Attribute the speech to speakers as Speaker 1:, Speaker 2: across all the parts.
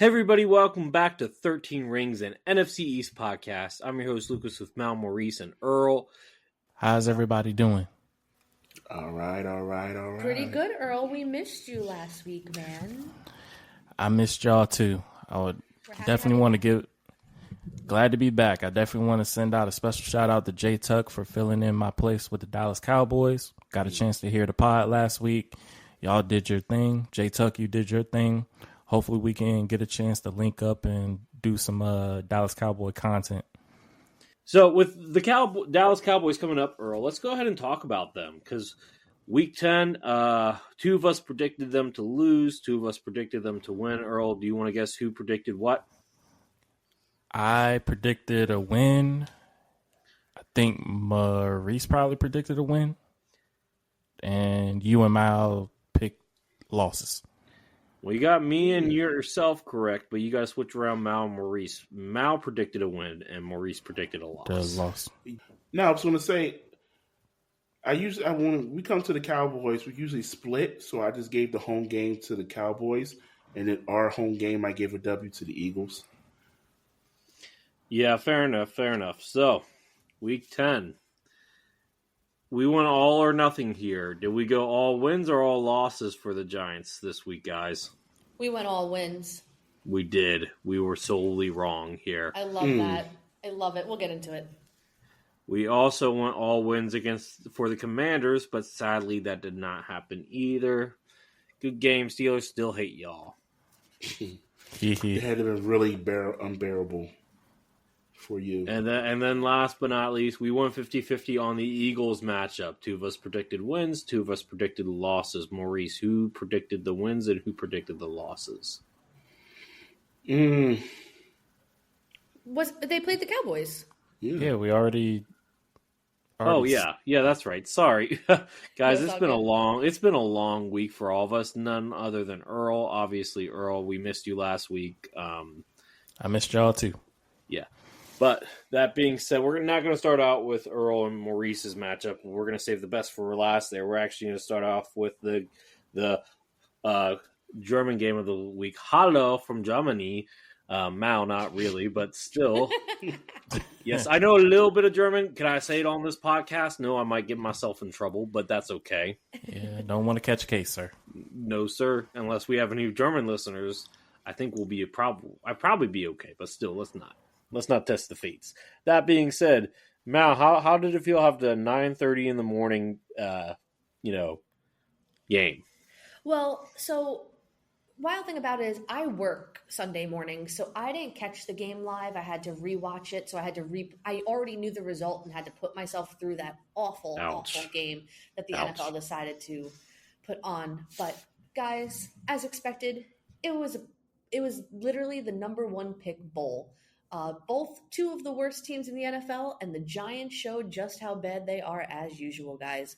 Speaker 1: Hey everybody, welcome back to 13 Rings and NFC East podcast. I'm your host Lucas with Mal, Maurice, and Earl.
Speaker 2: How's everybody doing?
Speaker 3: All right.
Speaker 4: Pretty good, Earl. We missed you last week, man.
Speaker 2: I missed y'all too. I would definitely want to glad to be back. I definitely want to send out a special shout out to Jay Tuck for filling in my place with the Dallas Cowboys. Got a chance to hear the pod last week. Y'all did your thing. Jay Tuck, you did your thing. Hopefully we can get a chance to link up and do some Dallas Cowboy content.
Speaker 1: So with the Dallas Cowboys coming up, Earl, let's go ahead and talk about them because Week 10, two of us predicted them to lose, two of us predicted them to win. Earl, do you want to guess who predicted what?
Speaker 2: I predicted a win. I think Maurice probably predicted a win. And you and Mal picked losses.
Speaker 1: Well, you got me and yourself correct, but you got to switch around Mal and Maurice. Mal predicted a win, and Maurice predicted a loss.
Speaker 2: The loss.
Speaker 3: Now, I was going to say, when we come to the Cowboys, we usually split, so I just gave the home game to the Cowboys, and then our home game, I gave a W to the Eagles.
Speaker 1: Yeah, fair enough. So, Week 10. We went all or nothing here. Did we go all wins or all losses for the Giants this week, guys?
Speaker 4: We went all wins.
Speaker 1: We did. We were solely wrong here.
Speaker 4: I love that. I love it. We'll get into it.
Speaker 1: We also went all wins for the Commanders, but sadly that did not happen either. Good game. Steelers still hate y'all.
Speaker 3: It had been really unbearable for you.
Speaker 1: And then last but not least, we won 50-50 on the Eagles matchup. Two of us predicted wins, two of us predicted losses. Maurice, who predicted the wins and who predicted the losses?
Speaker 4: They played the Cowboys.
Speaker 2: Yeah, we already
Speaker 1: Oh yeah, that's right. Sorry, guys.
Speaker 4: It's
Speaker 1: It's been a long week for all of us. None other than Earl. Obviously, Earl, we missed you last week.
Speaker 2: I missed y'all too.
Speaker 1: Yeah. But that being said, we're not going to start out with Earl and Maurice's matchup. We're going to save the best for last there. We're actually going to start off with the German game of the week. Hallo from Germany. Mal, not really, but still. Yes, I know a little bit of German. Can I say it on this podcast? No, I might get myself in trouble, but that's okay.
Speaker 2: Yeah, don't want to catch a case, sir.
Speaker 1: No, sir. Unless we have any German listeners, I think we'll be I'd probably be okay, but still, let's not. Let's not test the fates. That being said, Mal, how did it feel have the 9:30 in the morning, game?
Speaker 4: Well, so wild thing about it is I work Sunday morning, so I didn't catch the game live. I had to rewatch it, so I had to I already knew the result and had to put myself through that awful game that the NFL decided to put on. But guys, as expected, it was literally the number one pick bowl. Both two of the worst teams in the NFL, and the Giants showed just how bad they are as usual, guys.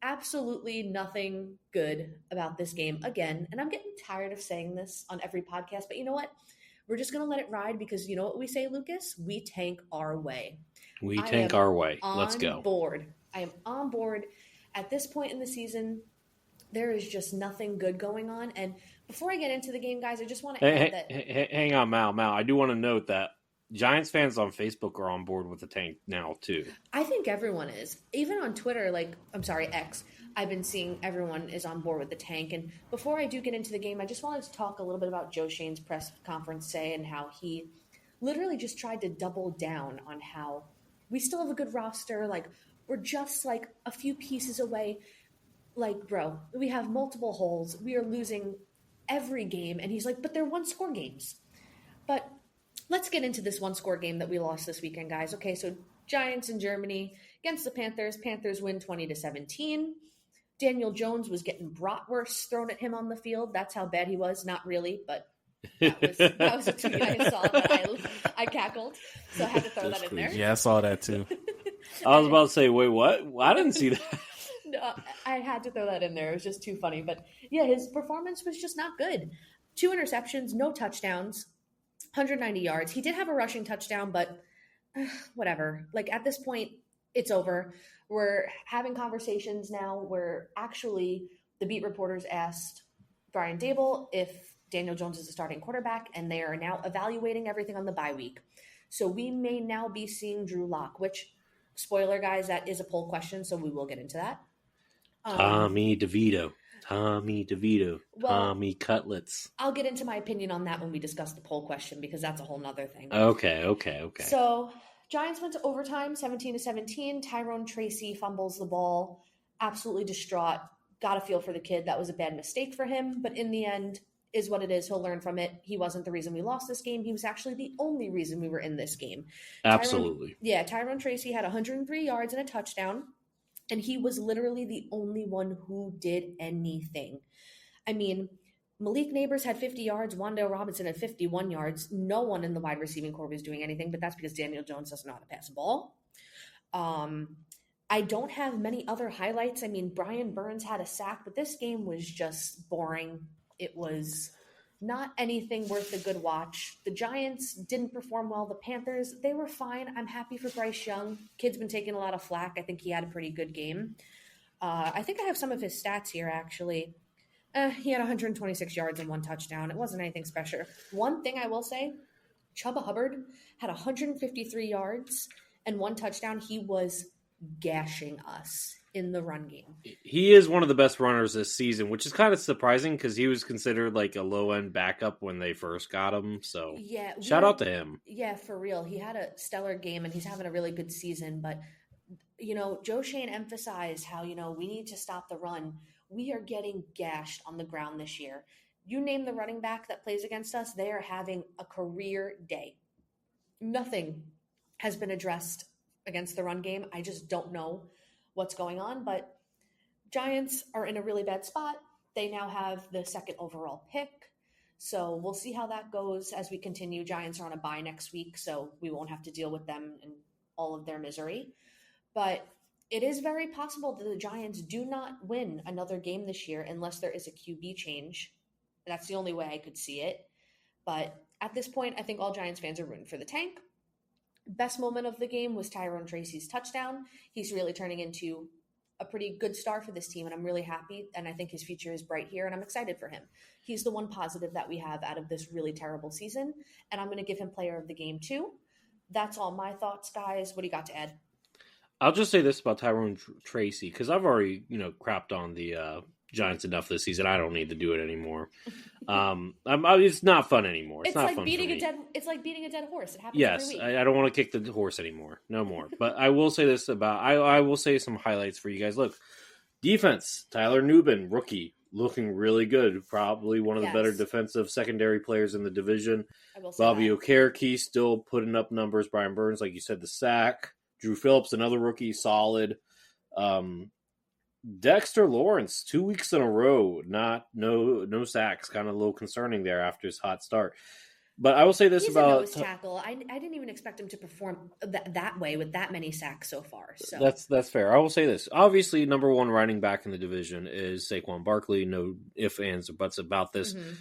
Speaker 4: Absolutely nothing good about this game again. And I'm getting tired of saying this on every podcast, but you know what? We're just going to let it ride because you know what we say, Lucas? We tank our way.
Speaker 1: We tank our way. Let's go.
Speaker 4: I am on board. At this point in the season, there is just nothing good going on. And before I get into the game, guys, I just want to add that.
Speaker 1: Hang on, Mal. I do want to note that Giants fans on Facebook are on board with the tank now, too.
Speaker 4: I think everyone is. Even on Twitter, X, I've been seeing everyone is on board with the tank. And before I do get into the game, I just wanted to talk a little bit about Joe Shane's press conference today and how he literally just tried to double down on how we still have a good roster. Like, we're just, a few pieces away. Like, bro, we have multiple holes. We are losing every game. And he's like, but they're one-score games. But let's get into this one-score game that we lost this weekend, guys. Okay, so Giants in Germany against the Panthers. Panthers win 20-17. Daniel Jones was getting bratwurst thrown at him on the field. That's how bad he was. Not really, but that was a tweet I saw that I cackled. So I had to throw that in there.
Speaker 2: Yeah, I saw that too.
Speaker 1: I was about to say, wait, what? I didn't see that.
Speaker 4: No, I had to throw that in there. It was just too funny. But yeah, his performance was just not good. 2 interceptions, no touchdowns. 190 yards. He did have a rushing touchdown, but whatever. At this point, it's over. We're having conversations now where actually the beat reporters asked Brian Dable if Daniel Jones is the starting quarterback, and they are now evaluating everything on the bye week. So we may now be seeing Drew Lock, which, spoiler, guys, that is a poll question, so we will get into that.
Speaker 1: Tommy DeVito. Tommy Cutlets.
Speaker 4: I'll get into my opinion on that when we discuss the poll question, because that's a whole nother thing.
Speaker 1: Okay.
Speaker 4: So Giants went to overtime, 17-17. Tyrone Tracy fumbles the ball, absolutely distraught. Got a feel for the kid. That was a bad mistake for him, but in the end, is what it is. He'll learn from it. He wasn't the reason we lost this game. He was actually the only reason we were in this game.
Speaker 1: Absolutely.
Speaker 4: Tyrone Tracy had 103 yards and a touchdown, and he was literally the only one who did anything. I mean, Malik Neighbors had 50 yards. Wan'Dale Robinson had 51 yards. No one in the wide receiving corps was doing anything, but that's because Daniel Jones doesn't know how to pass the ball. I don't have many other highlights. I mean, Brian Burns had a sack, but this game was just boring. It was not anything worth a good watch. The Giants didn't perform well. The Panthers, they were fine. I'm happy for Bryce Young. Kid's been taking a lot of flack. I think he had a pretty good game. I think I have some of his stats here, actually. He had 126 yards and 1 touchdown. It wasn't anything special. One thing I will say, Chuba Hubbard had 153 yards and 1 touchdown. He was gashing us in the run game.
Speaker 1: He is one of the best runners this season, which is kind of surprising because he was considered like a low-end backup when they first got him. So
Speaker 4: yeah,
Speaker 1: shout out to him.
Speaker 4: Yeah, for real. He had a stellar game, and he's having a really good season. But, Joe Schoen emphasized how, we need to stop the run. We are getting gashed on the ground this year. You name the running back that plays against us, they are having a career day. Nothing has been addressed against the run game. I just don't know what's going on, but Giants are in a really bad spot. They now have the 2nd overall pick, so we'll see how that goes as we continue. Giants are on a bye next week, so we won't have to deal with them and all of their misery, but it is very possible that the Giants do not win another game this year unless there is a QB change. That's the only way I could see it, but at this point, I think all Giants fans are rooting for the tank. Best moment of the game was Tyrone Tracy's touchdown. He's really turning into a pretty good star for this team, and I'm really happy, and I think his future is bright here, and I'm excited for him. He's the one positive that we have out of this really terrible season, and I'm going to give him player of the game too. That's all my thoughts, guys. What do you got to add?
Speaker 1: I'll just say this about Tyrone Tracy, because I've already, crapped on the Giants enough this season. I don't need to do it anymore. It's not fun anymore. It's not
Speaker 4: like
Speaker 1: fun
Speaker 4: beating
Speaker 1: for me.
Speaker 4: It's like beating a dead horse. It happens
Speaker 1: Yes,
Speaker 4: every week.
Speaker 1: I don't want to kick the horse anymore. No more. But I will say this about I will say some highlights for you guys. Look, defense. Tyler Nubin, rookie, looking really good. Probably one of the better defensive secondary players in the division.
Speaker 4: I will say
Speaker 1: Bobby
Speaker 4: that.
Speaker 1: Okereke still putting up numbers. Brian Burns, like you said, the sack. Drew Phillips, another rookie, solid. Dexter Lawrence, 2 weeks in a row, no sacks. Kind of a little concerning there after his hot start. But I will say this
Speaker 4: He's
Speaker 1: about
Speaker 4: a nose tackle. I didn't even expect him to perform that way with that many sacks so far. So
Speaker 1: that's fair. I will say this. Obviously, number 1 running back in the division is Saquon Barkley. No ifs, ands, or buts about this.
Speaker 4: Mm-hmm.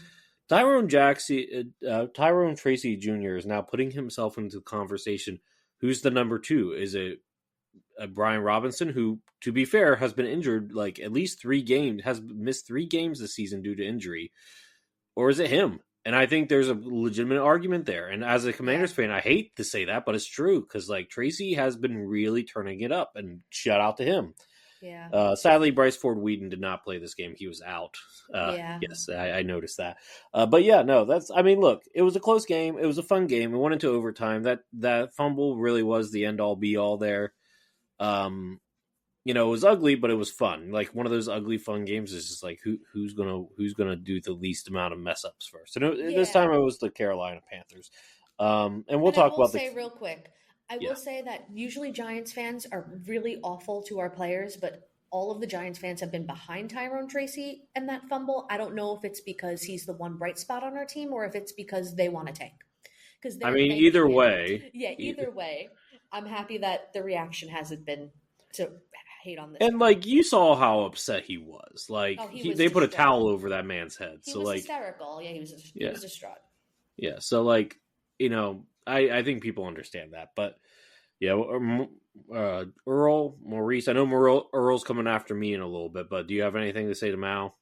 Speaker 1: Tyrone Tracy Jr. is now putting himself into the conversation. Who's the number 2? Is it Brian Robinson, who, to be fair, has been injured like at least 3 games, has missed 3 games this season due to injury? Or is it him? And I think there's a legitimate argument there. And as a Commanders fan, I hate to say that, but it's true because like Tracy has been really turning it up, and shout out to him.
Speaker 4: Yeah.
Speaker 1: Sadly, Bryce Ford Wheaton did not play this game. He was out.
Speaker 4: Yeah.
Speaker 1: Yes, I noticed that. But yeah, no, look, it was a close game. It was a fun game. It went into overtime. That fumble really was the end all be all there. It was ugly, but it was fun. Like one of those ugly fun games is just like who's gonna do the least amount of mess ups first. And this time it was the Carolina Panthers. And we'll talk about
Speaker 4: say real quick. I will say that usually Giants fans are really awful to our players, but all of the Giants fans have been behind Tyrone Tracy and that fumble. I don't know if it's because he's the one bright spot on our team or if it's because they want to tank.
Speaker 1: Either way.
Speaker 4: Yeah, either way. I'm happy that the reaction hasn't been to hate on this.
Speaker 1: And like you saw how upset he was. Like they put a towel over that man's head.
Speaker 4: He was hysterical. Yeah, he was distraught.
Speaker 1: Yeah, so like I think people understand that, but yeah, Earl, Maurice. I know Earl's coming after me in a little bit, but do you have anything to say to Mal?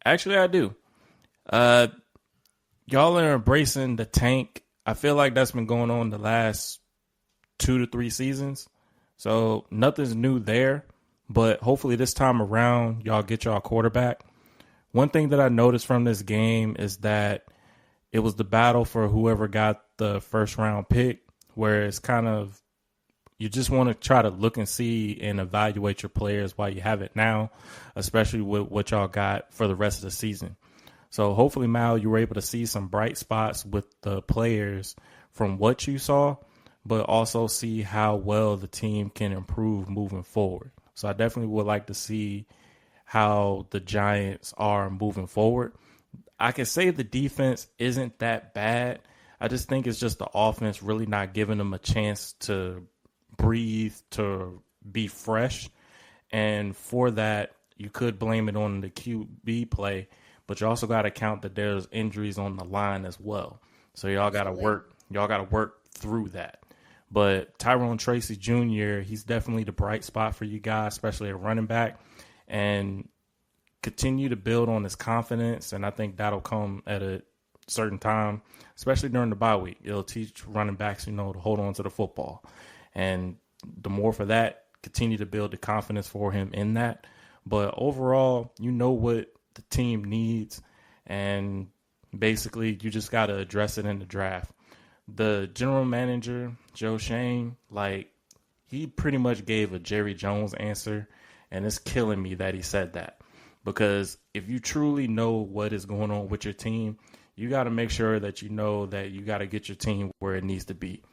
Speaker 2: Actually, I do. Uh, y'all are embracing the tank. I feel like that's been going on the last 2 to 3 seasons. So nothing's new there. But hopefully this time around, y'all get y'all quarterback. One thing that I noticed from this game is that it was the battle for whoever got the first round pick, where it's kind of you just want to try to look and see and evaluate your players while you have it now, especially with what y'all got for the rest of the season. So hopefully, Mal, you were able to see some bright spots with the players from what you saw, but also see how well the team can improve moving forward. So I definitely would like to see how the Giants are moving forward. I can say the defense isn't that bad. I just think it's just the offense really not giving them a chance to breathe, to be fresh. And for that, you could blame it on the QB play, but you also got to count that there's injuries on the line as well. So y'all got to work through that. But Tyrone Tracy Jr., he's definitely the bright spot for you guys, especially at running back, and continue to build on his confidence. And I think that'll come at a certain time, especially during the bye week. It'll teach running backs, to hold on to the football. And the more for that, continue to build the confidence for him in that. But overall, you know what the team needs, and basically you just got to address it in the draft. The general manager, Joe Shane, he pretty much gave a Jerry Jones answer, and it's killing me that he said that. Because if you truly know what is going on with your team, you got to make sure that you know that you got to get your team where it needs to be.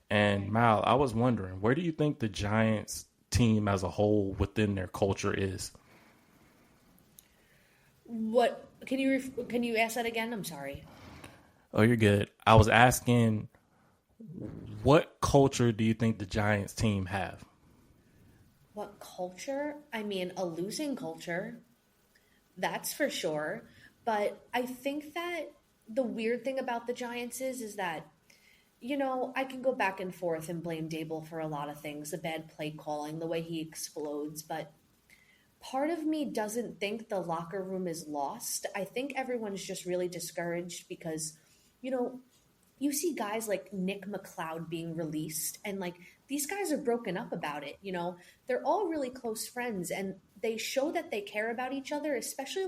Speaker 2: And Mal, I was wondering, where do you think the Giants team as a whole within their culture is?
Speaker 4: What can you ask that again? I'm sorry.
Speaker 2: Oh, you're good. I was asking, what culture do you think the Giants team have?
Speaker 4: What culture? I mean, a losing culture. That's for sure. But I think that the weird thing about the Giants is that, I can go back and forth and blame Dable for a lot of things, the bad play calling, the way he explodes, but part of me doesn't think the locker room is lost. I think everyone's just really discouraged because, you see guys like Nick McLeod being released, and these guys are broken up about it. They're all really close friends, and they show that they care about each other, especially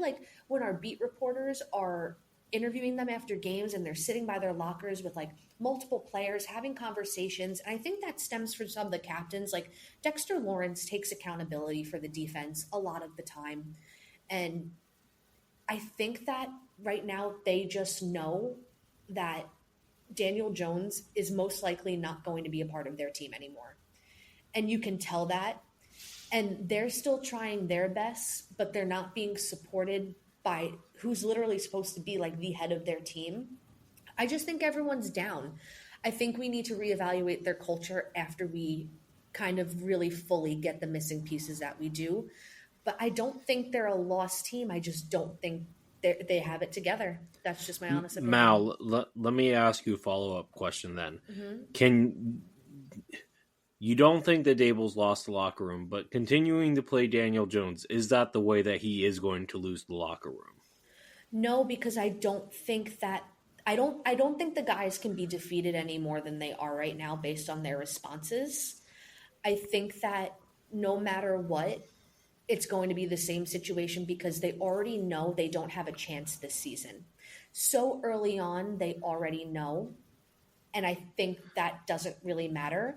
Speaker 4: when our beat reporters are interviewing them after games and they're sitting by their lockers with multiple players having conversations. And I think that stems from some of the captains. Dexter Lawrence takes accountability for the defense a lot of the time. And I think that right now they just know that Daniel Jones is most likely not going to be a part of their team anymore. And you can tell that. And they're still trying their best, but they're not being supported by who's literally supposed to be the head of their team. I just think everyone's down. I think we need to reevaluate their culture after we kind of really fully get the missing pieces that we do. But I don't think they're a lost team. I just don't think they have it together. That's just my honest opinion.
Speaker 1: Mal, let me ask you a follow-up question then. Mm-hmm. You don't think that Dable's lost the locker room, but continuing to play Daniel Jones, is that the way that he is going to lose the locker room?
Speaker 4: No, because I don't think that I don't think the guys can be defeated any more than they are right now based on their responses. I think that no matter what, it's going to be the same situation because they already know they don't have a chance this season. So early on, they already know, and I think that doesn't really matter.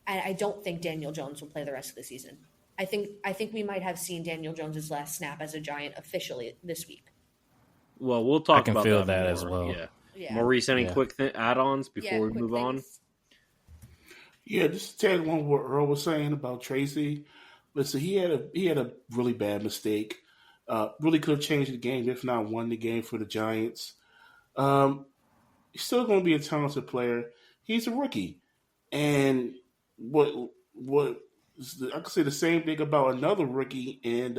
Speaker 4: I don't think Daniel Jones will play the rest of the season. I think we might have seen Daniel Jones's last snap as a Giant officially this week.
Speaker 1: Well, we'll talk about
Speaker 2: that
Speaker 1: more.
Speaker 2: as well.
Speaker 1: Yeah. Maurice, any quick add-ons before we move on?
Speaker 3: Yeah, just to tag on what Earl was saying about Tracy. Listen, he had a really bad mistake. Really could have changed the game, if not won the game for the Giants. He's still going to be a talented player. He's a rookie, and what I could say the same thing about another rookie in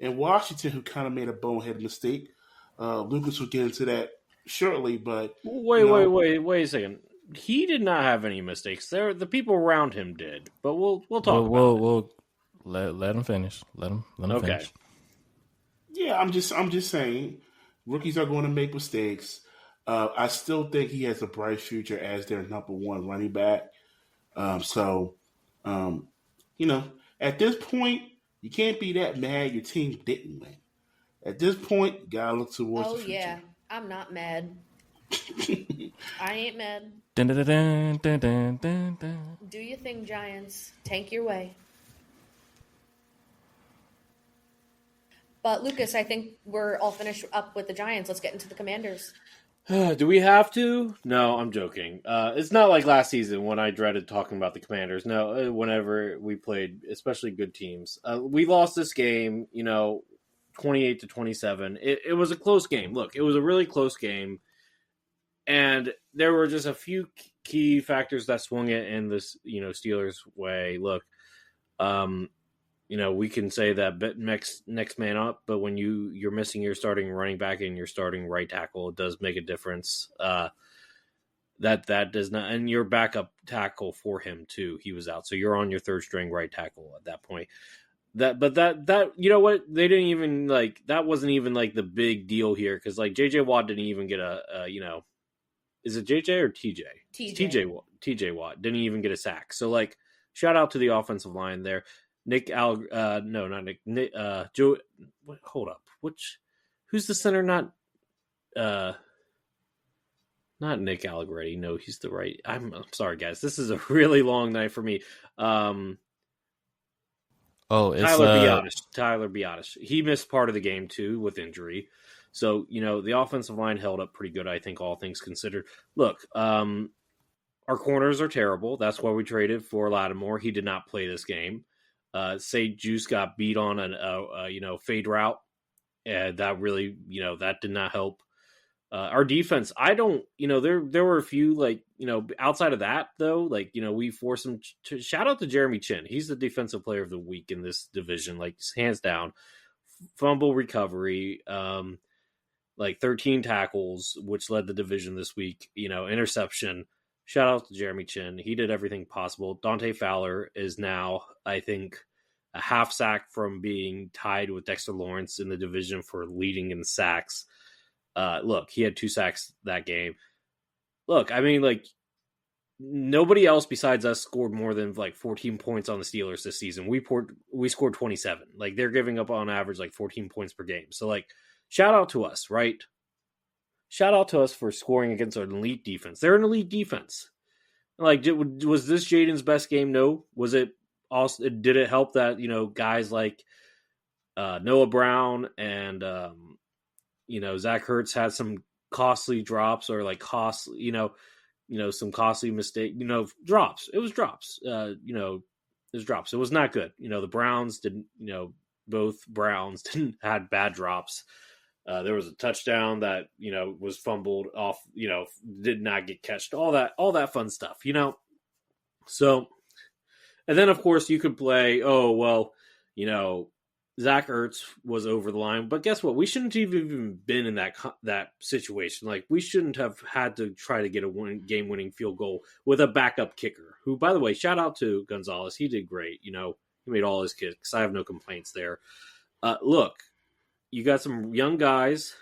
Speaker 3: Washington who kind of made a bonehead mistake. Lucas will get into that shortly, but
Speaker 1: wait a second. He did not have any mistakes. The people around him did, but we'll talk about it.
Speaker 2: We'll let him finish. Let him finish.
Speaker 3: Yeah, I'm just saying Rookies are going to make mistakes. I still think he has a bright future as their number one running back. So, you know, at this point, you can't be that mad your team didn't win. At this point, you gotta look towards the future.
Speaker 4: Yeah, I'm not mad. I ain't mad.
Speaker 2: Dun, dun, dun, dun, dun, dun, dun.
Speaker 4: Do your thing, Giants. Tank your way. But Lucas, I think we're all finished up with the Giants. Let's get into the Commanders.
Speaker 1: Do we have to? No, I'm joking. It's not like last season when I dreaded talking about the Commanders. No, whenever we played, especially good teams, we lost this game. 28-27. It was a close game. Look, it was a really close game, and there were just a few key factors that swung it in this, Steelers' way. Look, we can say that next man up, but when you're missing your starting running back and your starting right tackle, it does make a difference. That does not, and your backup tackle for him too. He was out, so you're on your third string right tackle at that point. That you know what, they didn't even that wasn't even the big deal here because JJ Watt didn't even get is it JJ or TJ? TJ Watt didn't even get a sack. So shout out to the offensive line there. Joe. Hold up. Who's the center? Not Nick Allegretti. No, he's the right. I'm sorry, guys. This is a really long night for me.
Speaker 2: It's
Speaker 1: Tyler Biotis. He missed part of the game too with injury. So, the offensive line held up pretty good, I think, all things considered. Look, our corners are terrible. That's why we traded for Lattimore. He did not play this game. Say Juice got beat on a fade route. And that really, that did not help. Our defense, there were a few, outside of that, though, we forced him to shout out to Jeremy Chin. He's the defensive player of the week in this division, hands down. Fumble recovery, 13 tackles, which led the division this week, interception. Shout out to Jeremy Chin. He did everything possible. Dante Fowler is now, I think, a half sack from being tied with Dexter Lawrence in the division for leading in sacks. Look, he had 2 sacks that game. Look, I mean, nobody else besides us scored more than 14 points on the Steelers this season. We scored 27. They're giving up on average 14 points per game. So shout out to us, right? Shout out to us for scoring against an elite defense. They're an elite defense. Was this Jaden's best game? No. Was it also? Did it help that guys like Noah Brown and Zach Ertz had some costly drops or some costly mistake, drops. It was drops. It was drops. It was not good. The Browns didn't, both Browns had bad drops. There was a touchdown that, was fumbled off, did not get catched, all that fun stuff, So, and then of course you could play, Zach Ertz was over the line, but guess what? We shouldn't have even been in that situation. We shouldn't have had to try to get a game-winning field goal with a backup kicker. Who, by the way, shout out to Gonzalez. He did great. He made all his kicks. I have no complaints there. Look, you got some young guys,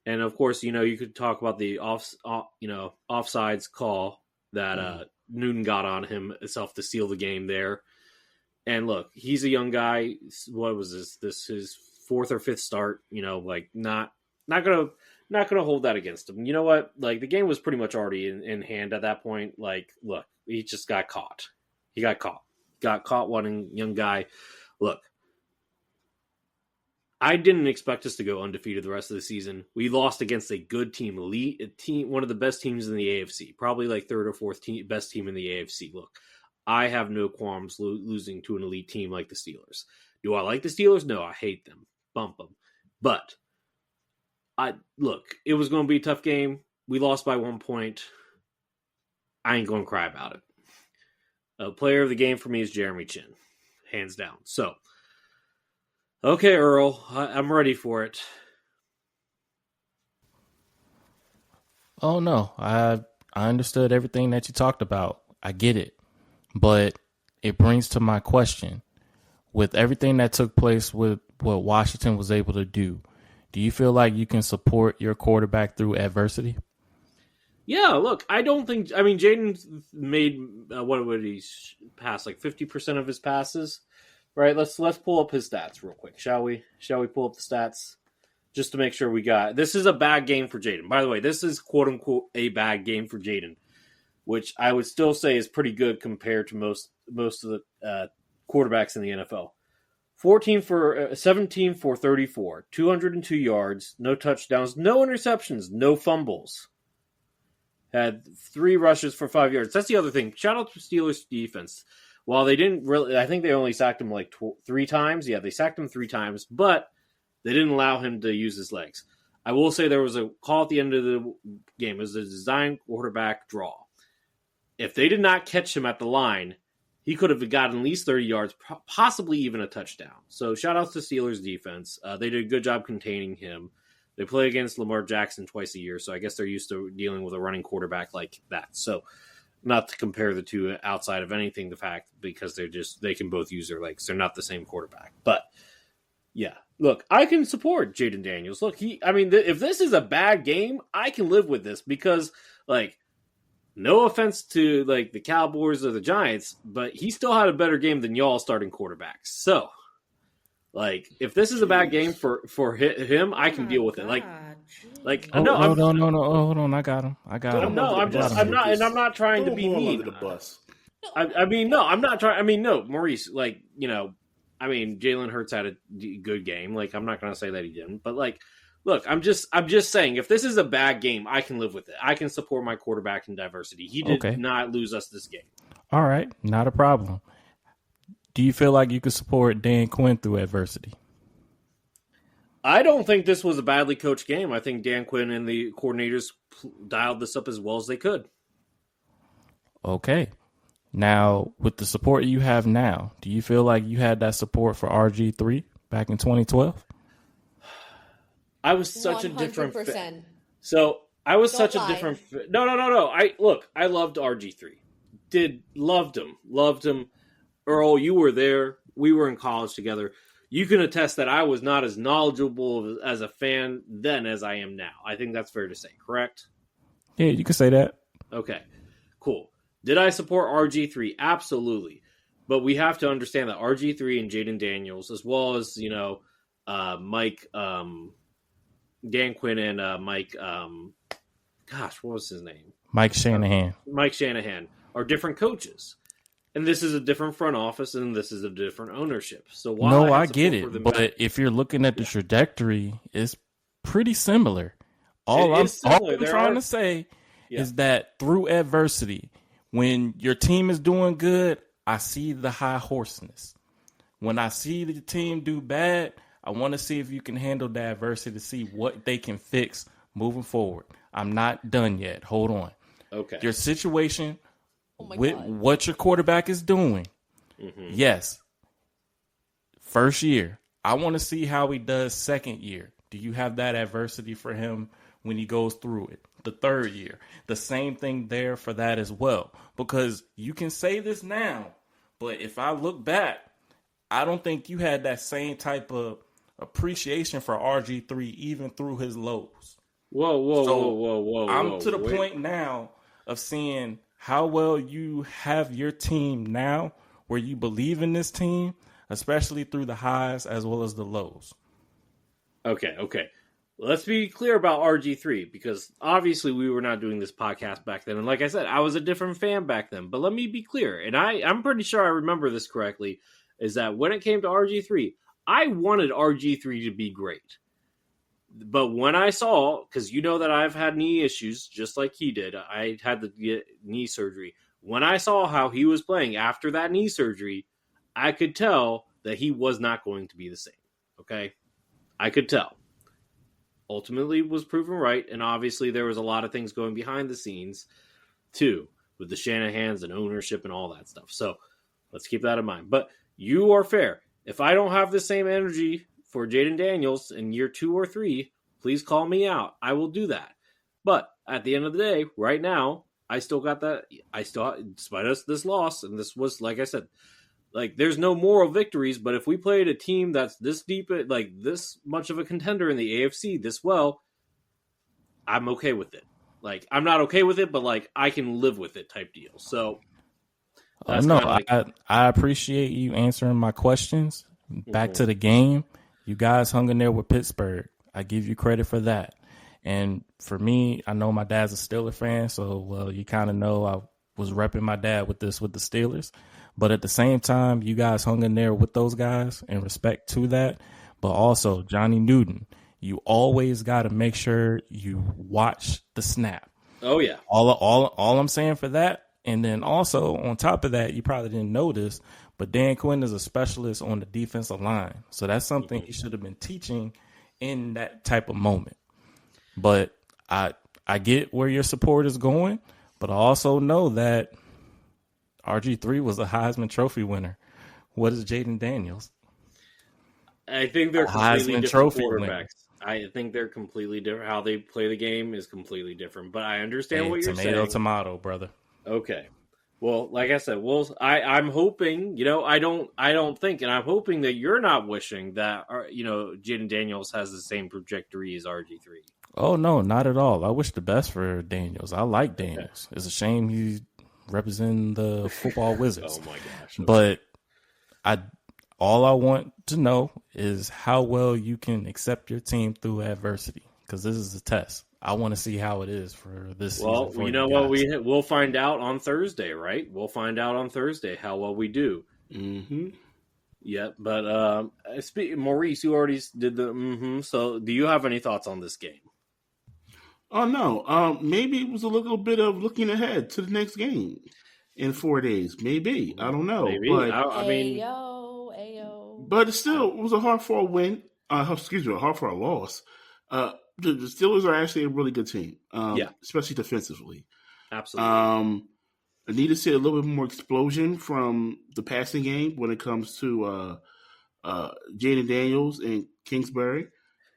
Speaker 1: and of course, you could talk about the offsides call that Newton got on himself to seal the game there. And look, he's a young guy. What was this? This his 4th or 5th start. Not gonna hold that against him. You know what? The game was pretty much already in hand at that point. Look, he just got caught. He got caught. Got caught. One young guy. Look, I didn't expect us to go undefeated the rest of the season. We lost against a good team, a team, one of the best teams in the AFC, probably 3rd or 4th best team in the AFC. Look. I have no qualms losing to an elite team like the Steelers. Do I like the Steelers? No, I hate them. Bump them. But, it was going to be a tough game. We lost by 1 point. I ain't going to cry about it. Player of the game for me is Jeremy Chin. Hands down. So, okay, Earl. I'm ready for it.
Speaker 2: Oh, no. I understood everything that you talked about. I get it. But it brings to my question, with everything that took place with what Washington was able to do, Do you feel like you can support your quarterback through adversity?
Speaker 1: Yeah, look, I don't think. I mean, Jaden made what would he pass, like 50% of his passes, right? Let's pull up his stats real quick, shall we? Shall we pull up the stats just to make sure we got? This is a bad game for Jaden. By the way, this is quote unquote a bad game for Jaden, which I would still say is pretty good compared to most of the quarterbacks in the NFL. 17 for 34, 202 yards, no touchdowns, no interceptions, no fumbles. Had 3 rushes for 5 yards. That's the other thing. Shout out to Steelers defense. While they didn't really, I think they only sacked him like 3 times. Yeah, they sacked him 3 times, but they didn't allow him to use his legs. I will say there was a call at the end of the game. It was a design quarterback draw. If they did not catch him at the line, he could have gotten at least 30 yards, possibly even a touchdown. So shout out to Steelers defense. They did a good job containing him. They play against Lamar Jackson twice a year, so I guess they're used to dealing with a running quarterback like that. So not to compare the two outside of anything, the fact because they can both use their legs. They're not the same quarterback. But yeah, look, I can support Jaden Daniels. Look, if this is a bad game, I can live with this because like, no offense to like the Cowboys or the Giants, but he still had a better game than y'all starting quarterbacks. So, like, if this is a bad game for him, I can deal with it. Like, no,
Speaker 2: hold on, I got him.
Speaker 1: No, I'm not trying to be mean.
Speaker 3: Under the bus.
Speaker 1: I mean, no, I'm not trying. I mean, no, Maurice, like, Jalen Hurts had a good game. Like, I'm not going to say that he didn't, but like. Look, I'm just saying, if this is a bad game, I can live with it. I can support my quarterback in diversity. He did not lose us this game.
Speaker 2: All right, not a problem. Do you feel like you could support Dan Quinn through adversity?
Speaker 1: I don't think this was a badly coached game. I think Dan Quinn and the coordinators dialed this up as well as they could.
Speaker 2: Okay. Now, with the support you have now, do you feel like you had that support for RG3 back in 2012?
Speaker 1: I was such 100%. A different fan. So I was
Speaker 4: Don't
Speaker 1: such
Speaker 4: lie.
Speaker 1: A different. No. I loved RG3. Loved him. Earl, you were there. We were in college together. You can attest that I was not as knowledgeable as a fan then as I am now. I think that's fair to say. Correct?
Speaker 2: Yeah, you can say that.
Speaker 1: Okay, cool. Did I support RG3? Absolutely. But we have to understand that RG3 and Jaden Daniels, as well as Mike. Dan Quinn and Mike, what was his name?
Speaker 2: Mike Shanahan.
Speaker 1: Mike Shanahan are different coaches. And this is a different front office and this is a different ownership. So while
Speaker 2: I get it. But if you're looking at the trajectory, it's pretty similar. All I'm trying to say is that through adversity, when your team is doing good, I see the high horseness. When I see the team do bad, I want to see if you can handle the adversity to see what they can fix moving forward. I'm not done yet. Hold on.
Speaker 1: Okay.
Speaker 2: Your situation with what your quarterback is doing. Mm-hmm. Yes. First year. I want to see how he does second year. Do you have that adversity for him when he goes through it? The third year. The same thing there for that as well. Because you can say this now, but if I look back, I don't think you had that same type of appreciation for RG3 even through his lows.
Speaker 1: Whoa.
Speaker 2: I'm to the point now of seeing how well you have your team now, where you believe in this team, especially through the highs as well as the lows.
Speaker 1: Okay. Let's be clear about RG3 because obviously we were not doing this podcast back then. And like I said, I was a different fan back then. But let me be clear, and I'm pretty sure I remember this correctly, is that when it came to RG3, I wanted RG3 to be great. But when I saw, because you know that I've had knee issues just like he did. I had to get knee surgery. When I saw how he was playing after that knee surgery, I could tell that he was not going to be the same. Okay? I could tell. Ultimately was proven right, and obviously there was a lot of things going behind the scenes too, with the Shanahans and ownership and all that stuff. So let's keep that in mind. But you are fair. If I don't have the same energy for Jaden Daniels in year 2 or 3, please call me out. I will do that. But at the end of the day, right now, I still got that. Despite us this loss, and this was, like I said, Like, there's no moral victories, but if we played a team that's this deep, like this much of a contender in the AFC this well, I'm okay with it. Like, I'm not okay with it, but like I can live with it type deal. So that's
Speaker 2: no,
Speaker 1: like,
Speaker 2: I appreciate you answering my questions. Back to the game, you guys hung in there with Pittsburgh. I give you credit for that. And for me, I know my dad's a Steeler fan, so well, you kind of know I was repping my dad with the Steelers. But at the same time, you guys hung in there with those guys, and respect to that. But also, Johnny Newton, you always got to make sure you watch the snap.
Speaker 1: oh yeah,
Speaker 2: All I'm saying for that. And then also on top of that, you probably didn't know this, but Dan Quinn is a specialist on the defensive line. So that's something he should have been teaching in that type of moment. But I get where your support is going, but I also know that RG3 was a Heisman Trophy winner. What is Jaden Daniels?
Speaker 1: I think they're completely
Speaker 2: Heisman
Speaker 1: different
Speaker 2: Trophy
Speaker 1: quarterbacks.
Speaker 2: winner.
Speaker 1: I think they're completely different. How they play the game is completely different. But I understand what you're
Speaker 2: tomato,
Speaker 1: saying.
Speaker 2: Tomato, brother.
Speaker 1: Okay. Well, like I said, I'm hoping, I don't think, and I'm hoping that you're not wishing that, Jaden Daniels has the same trajectory as RG3.
Speaker 2: Oh, no, not at all. I wish the best for Daniels. I like Daniels. Okay. It's a shame he's representing the football Wizards.
Speaker 1: Oh, my gosh. Okay.
Speaker 2: But all I want to know is how well you can accept your team through adversity, because this is a test. I want to see how it is for this season.
Speaker 1: Well, you know what? We'll find out on Thursday, right? We'll find out on Thursday how well we do.
Speaker 3: Mm-hmm.
Speaker 1: Yeah, but Maurice, you already did the So do you have any thoughts on this game?
Speaker 3: Oh, no. Maybe it was a little bit of looking ahead to the next game in 4 days. Maybe. I don't know.
Speaker 1: Maybe.
Speaker 3: But,
Speaker 4: Ayo.
Speaker 3: But it was a hard-fought win. A hard-fought loss. The Steelers are actually a really good team, especially defensively.
Speaker 1: Absolutely.
Speaker 3: I need to see a little bit more explosion from the passing game when it comes to Jaden Daniels and Kingsbury.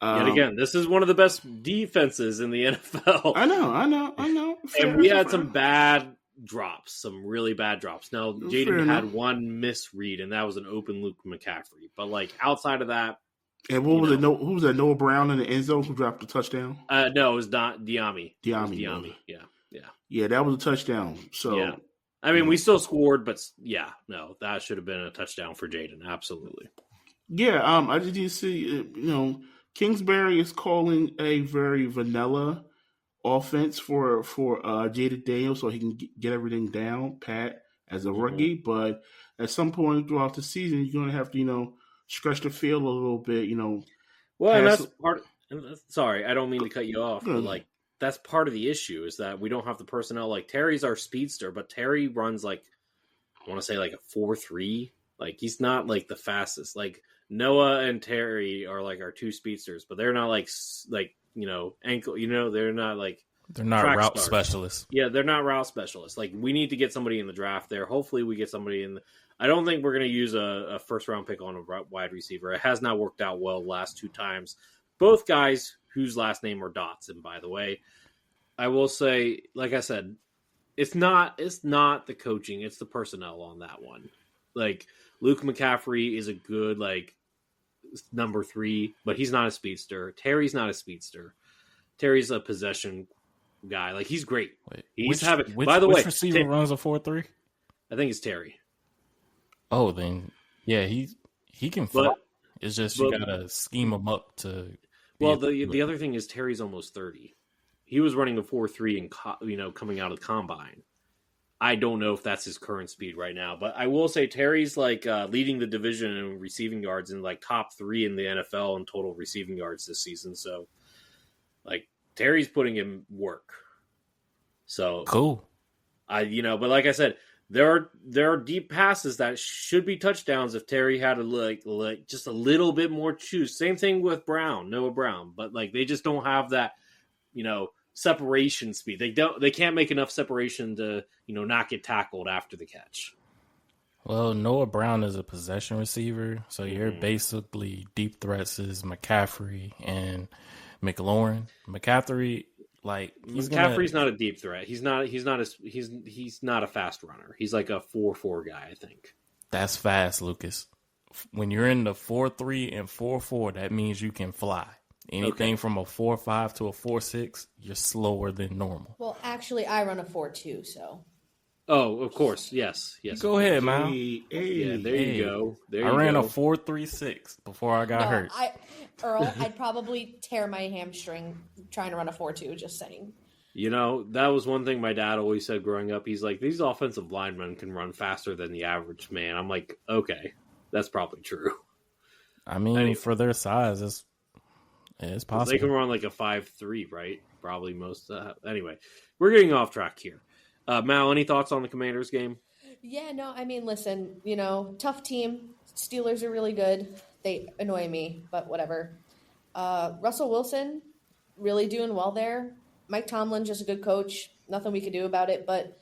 Speaker 1: Yet again, this is one of the best defenses in the NFL.
Speaker 3: I know.
Speaker 1: And we had some bad drops, some really bad drops. Now, Jaden had one misread, and that was an open Luke McCaffrey. But, like, outside of that,
Speaker 3: and what was it? Who was that? Noah Brown in the end zone who dropped the touchdown?
Speaker 1: No, it was not Diami.
Speaker 3: Diami.
Speaker 1: Yeah.
Speaker 3: Yeah, that was a touchdown. So,
Speaker 1: yeah. I mean, we still scored, but that should have been a touchdown for Jaden. Absolutely.
Speaker 3: Yeah, I just need to see. Kingsbury is calling a very vanilla offense for Jaden Daniels, so he can get everything down pat as a rookie. But at some point throughout the season, you're going to have to stretch the field a little bit,
Speaker 1: Well, and that's part. Sorry, I don't mean to cut you off, but like that's part of the issue is that we don't have the personnel. Like Terry's our speedster, but Terry runs I want to say like a 4.3. Like he's not like the fastest. Like Noah and Terry are like our two speedsters, but they're not ankle. They're not like
Speaker 2: they're not route specialists.
Speaker 1: Yeah, they're not route specialists. Like we need to get somebody in the draft there. Hopefully, we get somebody in. I don't think we're going to use a first-round pick on a wide receiver. It has not worked out well the last two times. Both guys whose last name are Dotson, by the way. I will say, like I said, it's not the coaching, it's the personnel on that one. Like, Luke McCaffrey is a good, number 3, but he's not a speedster. Terry's not a speedster. Terry's a possession guy. Like, he's great.
Speaker 2: Which receiver runs a 4.3?
Speaker 1: I think it's Terry.
Speaker 2: Oh, then yeah, he can fly. It's just you gotta scheme him up to.
Speaker 1: Well, the other thing is Terry's almost 30. He was running a 4.3 and coming out of the combine. I don't know if that's his current speed right now, but I will say Terry's leading the division in receiving yards and top 3 in the NFL in total receiving yards this season. So, Terry's putting in work. So
Speaker 2: cool.
Speaker 1: but like I said. There are deep passes that should be touchdowns if Terry had just a little bit more juice. Same thing with Noah Brown, but they just don't have that, separation speed. They can't make enough separation to, not get tackled after the catch.
Speaker 2: Well, Noah Brown is a possession receiver, so you're basically deep threats is McCaffrey and McLaurin. McCaffrey's
Speaker 1: not a deep threat. He's not a fast runner. He's like a 4.4 guy, I think.
Speaker 2: That's fast, Lucas. When you're in the 4.3 and 4.4, that means you can fly. Anything from a 4.5 to a 4.6, you're slower than normal.
Speaker 4: Well, actually, I run a 4.2, so.
Speaker 1: Oh, of course. Yes.
Speaker 2: Go ahead, man.
Speaker 1: Yeah, there you go.
Speaker 2: I ran a 4.36 before I got hurt.
Speaker 4: Earl, I'd probably tear my hamstring trying to run a 4.2, just saying.
Speaker 1: You know, that was one thing my dad always said growing up. He's like, these offensive linemen can run faster than the average man. I'm like, okay, that's probably true.
Speaker 2: I mean, for their size, it's possible.
Speaker 1: They can run like a 5.3, right? Probably most. Anyway, we're getting off track here. Mal, any thoughts on the Commanders game?
Speaker 4: Yeah, no, I mean, listen, tough team. Steelers are really good. They annoy me, but whatever. Russell Wilson, really doing well there. Mike Tomlin, just a good coach. Nothing we could do about it. But,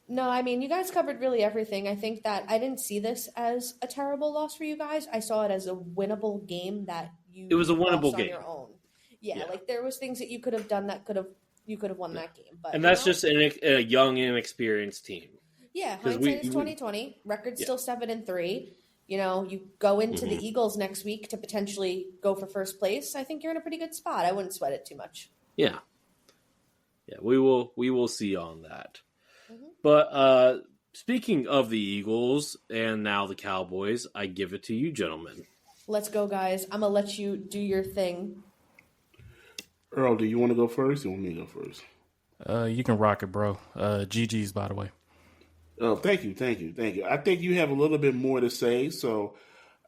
Speaker 4: no, I mean, you guys covered really everything. I think that I didn't see this as a terrible loss for you guys. I saw it as a winnable game that you
Speaker 1: It was a winnable
Speaker 4: lost
Speaker 1: game.
Speaker 4: on your own. Yeah, like there was things that you could have done that you could have won that game. But
Speaker 1: and that's just a young, inexperienced team.
Speaker 4: Yeah, hindsight is 20/20. Record's still 7-3. You go into the Eagles next week to potentially go for first place. I think you're in a pretty good spot. I wouldn't sweat it too much.
Speaker 1: Yeah, we will see on that. But speaking of the Eagles and now the Cowboys, I give it to you, gentlemen.
Speaker 4: Let's go, guys. I'm gonna let you do your thing.
Speaker 3: Earl, do you want to go first or want me to go first?
Speaker 2: You can rock it, bro. GG's, by the way.
Speaker 3: Oh, thank you. I think you have a little bit more to say, so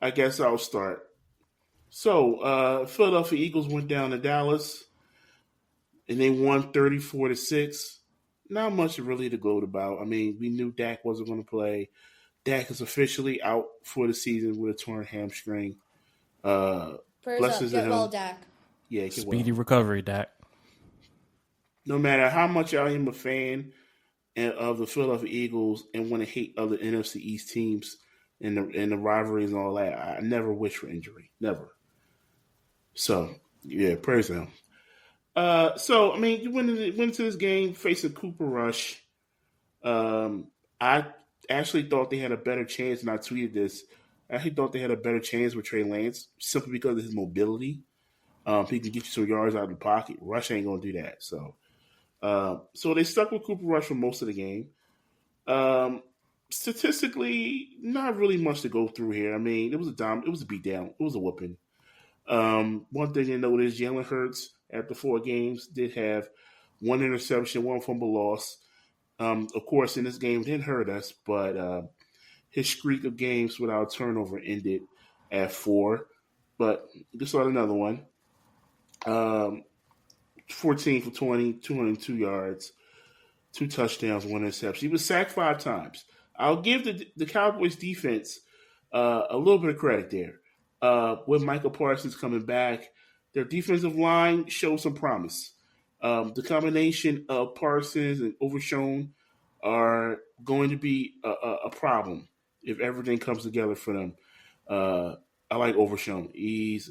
Speaker 3: I guess I'll start. So, Philadelphia Eagles went down to Dallas, and they won 34-6. Not much really to gloat about. I mean, we knew Dak wasn't going to play. Dak is officially out for the season with a torn hamstring.
Speaker 4: Prayers up. Get well, Dak.
Speaker 3: Yeah,
Speaker 2: speedy recovery, Dak.
Speaker 3: No matter how much I am a fan of the Philadelphia Eagles and want to hate other NFC East teams and the rivalries and all that, I never wish for injury. Never. So, yeah, praise him. So, I mean, you went into this game facing Cooper Rush. I actually thought they had a better chance, and I tweeted this. I actually thought they had a better chance with Trey Lance simply because of his mobility. He can get you some yards out of the pocket. Rush ain't going to do that. So they stuck with Cooper Rush for most of the game. Statistically, not really much to go through here. I mean, it was a beatdown. It was a whooping. One thing to note is Jalen Hurts, after 4 games, did have 1 interception, 1 fumble loss. Of course, in this game, it didn't hurt us, but his streak of games without turnover ended at 4. But you saw another one. 14 for 20, 202 yards, 2 touchdowns, 1 interception. He was sacked 5 times. I'll give the Cowboys defense a little bit of credit there. With Michael Parsons coming back, their defensive line showed some promise. The combination of Parsons and Overshown are going to be a problem if everything comes together for them. I like Overshown. He's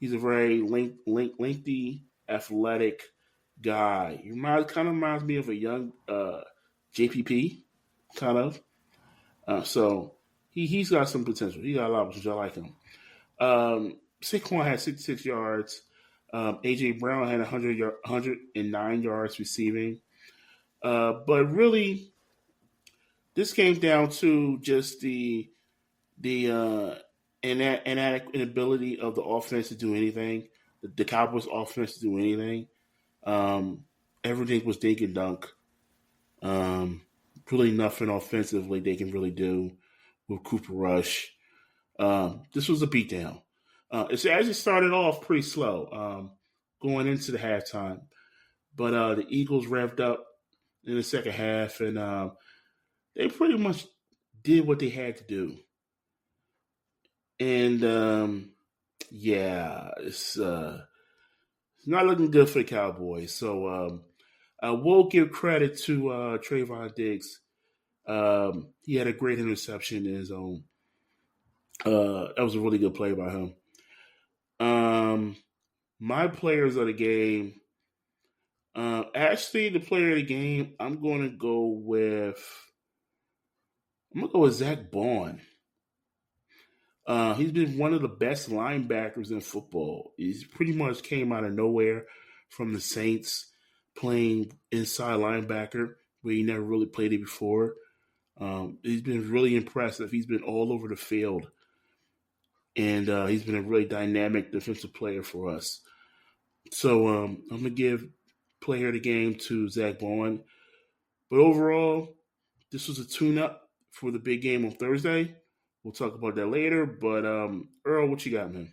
Speaker 3: a very lengthy, athletic guy. He kind of reminds me of a young JPP, kind of. So he's got some potential. He got a lot of potential. I like him. Saquon had 66 yards. A.J. Brown had 109 yards receiving. But really, this came down to just the inability of the offense to do anything. The Cowboys' offense to do anything. Everything was dink and dunk. Really nothing offensively they can really do with Cooper Rush. This was a beatdown. It actually started off pretty slow going into the halftime. But the Eagles revved up in the second half, and they pretty much did what they had to do. And, it's not looking good for the Cowboys. So I will give credit to Trayvon Diggs. He had a great interception in his own. That was a really good play by him. My players of the game. Actually, the player of the game, I'm going to go with Zach Bond. He's been one of the best linebackers in football. He's pretty much came out of nowhere from the Saints, playing inside linebacker where he never really played it before. He's been really impressive. He's been all over the field, and he's been a really dynamic defensive player for us. So I'm going to give player of the game to Zach Bowen. But overall, this was a tune-up for the big game on Thursday. We'll talk about that later. But Earl, what you got, man?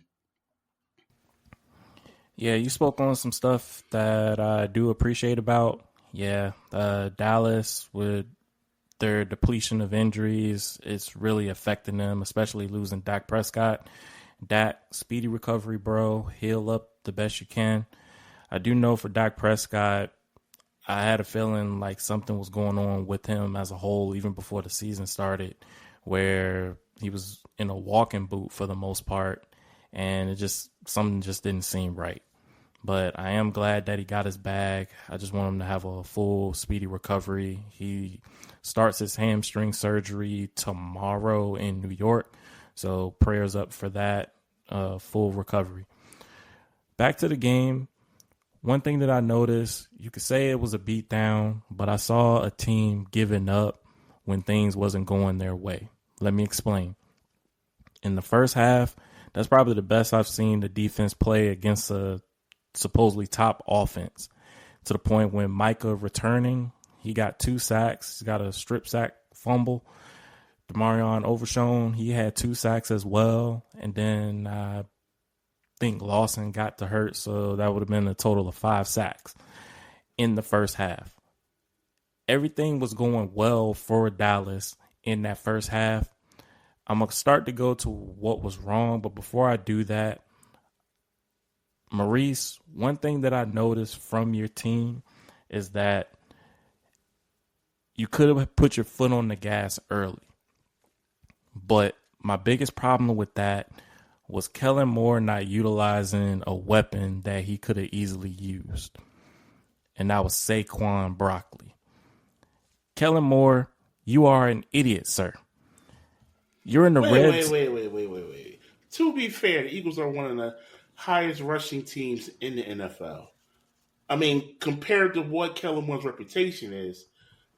Speaker 2: Yeah, you spoke on some stuff that I do appreciate about. Yeah, Dallas with their depletion of injuries, it's really affecting them, especially losing Dak Prescott. Dak, speedy recovery, bro. Heal up the best you can. I do know for Dak Prescott, I had a feeling like something was going on with him as a whole, even before the season started, where he was in a walking boot for the most part, and something just didn't seem right. But I am glad that he got his bag. I just want him to have a full, speedy recovery. He starts his hamstring surgery tomorrow in New York, so prayers up for that full recovery. Back to the game. One thing that I noticed, you could say it was a beatdown, but I saw a team giving up when things wasn't going their way. Let me explain. In the first half, that's probably the best I've seen the defense play against a supposedly top offense, to the point when Micah returning, he got 2 sacks. He's got a strip sack fumble. Demarion Overshown, he had 2 sacks as well. And then I think Lawson got to hurt, so that would have been a total of 5 sacks in the first half. Everything was going well for Dallas in that first half. I'm going to start to go to what was wrong, but before I do that, Maurice, one thing that I noticed from your team is that you could have put your foot on the gas early. But my biggest problem with that was Kellen Moore not utilizing a weapon that he could have easily used. And that was Saquon Barkley. Kellen Moore, you are an idiot, sir. You're in the Reds.
Speaker 3: Wait. To be fair, the Eagles are one of the highest rushing teams in the NFL. I mean, compared to what Kellen Moore's reputation is,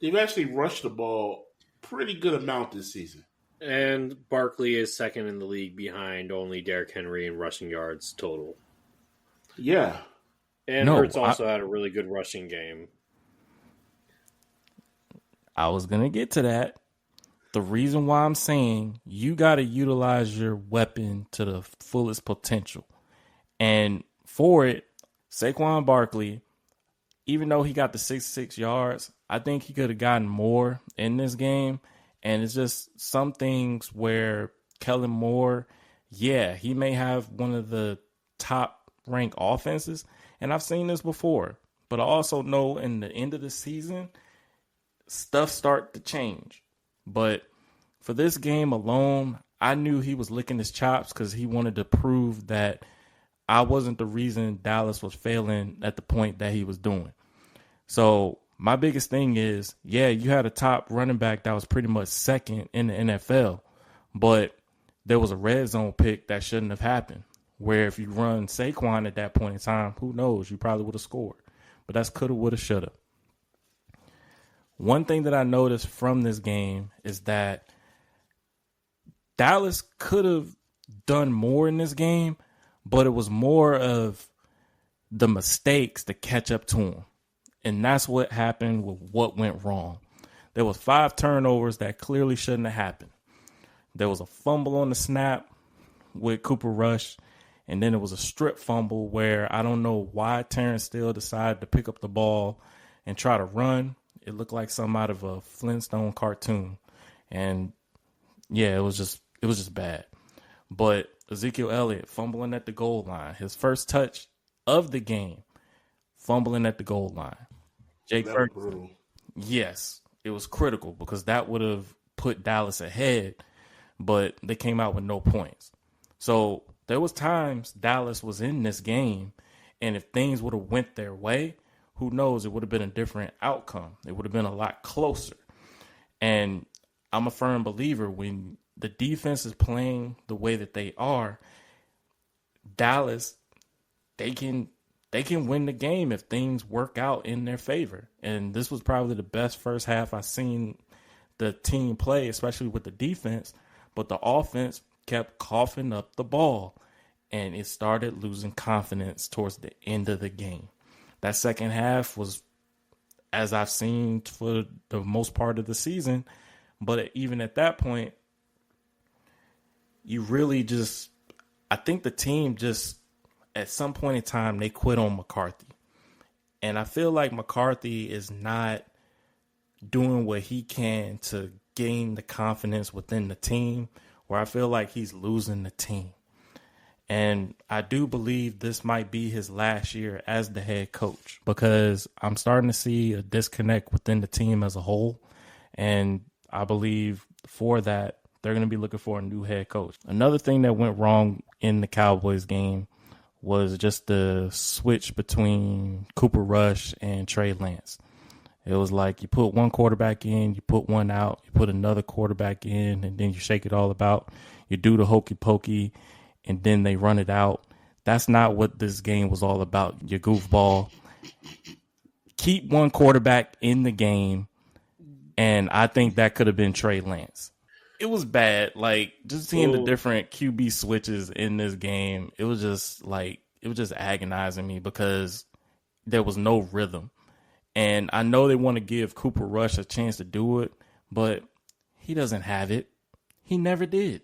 Speaker 3: they've actually rushed the ball pretty good amount this season.
Speaker 1: And Barkley is second in the league behind only Derrick Henry in rushing yards total.
Speaker 3: Yeah.
Speaker 1: And Hurts also had a really good rushing game.
Speaker 2: I was going to get to that. The reason why I'm saying you got to utilize your weapon to the fullest potential. And for it, Saquon Barkley, even though he got the 66 yards, I think he could have gotten more in this game. And it's just some things where Kellen Moore, yeah, he may have one of the top ranked offenses. And I've seen this before. But I also know in the end of the season, stuff start to change. But for this game alone, I knew he was licking his chops because he wanted to prove that I wasn't the reason Dallas was failing at the point that he was doing. So my biggest thing is, yeah, you had a top running back that was pretty much second in the NFL, but there was a red zone pick that shouldn't have happened, where if you run Saquon at that point in time, who knows, you probably would have scored. But that's coulda, woulda, shoulda. One thing that I noticed from this game is that Dallas could have done more in this game, but it was more of the mistakes to catch up to him. And that's what happened with what went wrong. There was 5 turnovers that clearly shouldn't have happened. There was a fumble on the snap with Cooper Rush, and then it was a strip fumble where I don't know why Terrence Steele decided to pick up the ball and try to run. It looked like something out of a Flintstone cartoon. And yeah, it was just bad. But Ezekiel Elliott fumbling at the goal line, his first touch of the game, fumbling at the goal line. Jake Ferguson, yes, it was critical because that would have put Dallas ahead, but they came out with no points. So there was times Dallas was in this game, and if things would have went their way, who knows, it would have been a different outcome. It would have been a lot closer. And I'm a firm believer when the defense is playing the way that they are, Dallas, they can win the game if things work out in their favor. And this was probably the best first half I've seen the team play, especially with the defense. But the offense kept coughing up the ball, and it started losing confidence towards the end of the game. That second half was, as I've seen for the most part of the season, but even at that point, you really just, I think the team just, at some point in time, they quit on McCarthy. And I feel like McCarthy is not doing what he can to gain the confidence within the team, where I feel like he's losing the team. And I do believe this might be his last year as the head coach, because I'm starting to see a disconnect within the team as a whole. And I believe for that, they're going to be looking for a new head coach. Another thing that went wrong in the Cowboys game was just the switch between Cooper Rush and Trey Lance. It was like you put one quarterback in, you put one out, you put another quarterback in, and then you shake it all about. You do the hokey pokey, and then they run it out. That's not what this game was all about, you goofball. Keep one quarterback in the game, and I think that could have been Trey Lance. It was bad. Like, just seeing the different QB switches in this game, it was just agonizing me because there was no rhythm. And I know they want to give Cooper Rush a chance to do it, but he doesn't have it. He never did.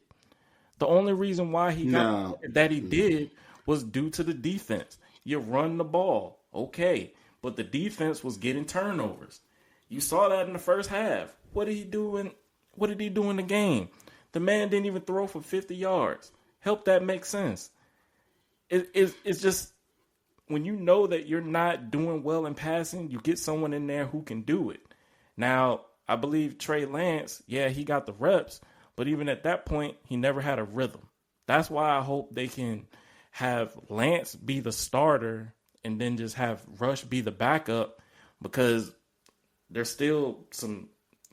Speaker 2: The only reason why he did was due to the defense. You run the ball, okay, but the defense was getting turnovers. You saw that in the first half. What did he do in the game? The man didn't even throw for 50 yards. Help that make sense. It's just, when you know that you're not doing well in passing, you get someone in there who can do it. Now, I believe Trey Lance, yeah, he got the reps, but even at that point, he never had a rhythm. That's why I hope they can have Lance be the starter and then just have Rush be the backup, because there's still some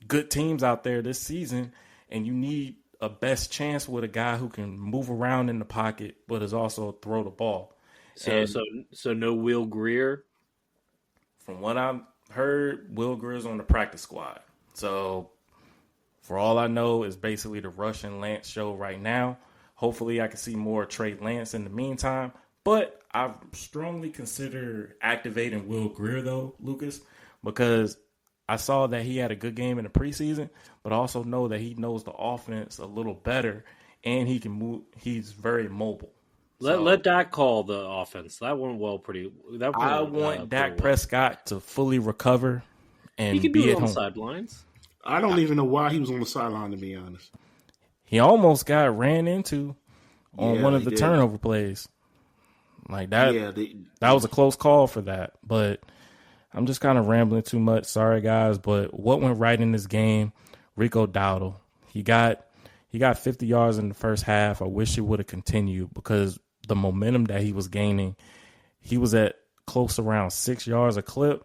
Speaker 2: good teams out there this season, and you need a best chance with a guy who can move around in the pocket, but is also throw the ball.
Speaker 1: So no Will Greer?
Speaker 2: From what I've heard, Will Greer's on the practice squad. So for all I know, it's basically the Rush and Lance show right now. Hopefully I can see more Trey Lance in the meantime. But I strongly consider activating Will Greer, though, Lucas, because I saw that he had a good game in the preseason, but I also know that he knows the offense a little better, and he can move. He's very mobile.
Speaker 1: Let Dak call the offense. That went well
Speaker 2: I want Dak Prescott to fully recover and
Speaker 1: he can
Speaker 2: be
Speaker 1: do it
Speaker 2: at
Speaker 1: on
Speaker 2: home.
Speaker 1: the sidelines.
Speaker 3: I don't even know why he was on the sideline, to be honest.
Speaker 2: He almost got ran into on one of the turnover plays. Like that. Yeah, that was a close call for that. But I'm just kind of rambling too much. Sorry, guys. But what went right in this game? Rico Dowdle. He got 50 yards in the first half. I wish it would have continued, because the momentum that he was gaining, he was at close around 6 yards a clip.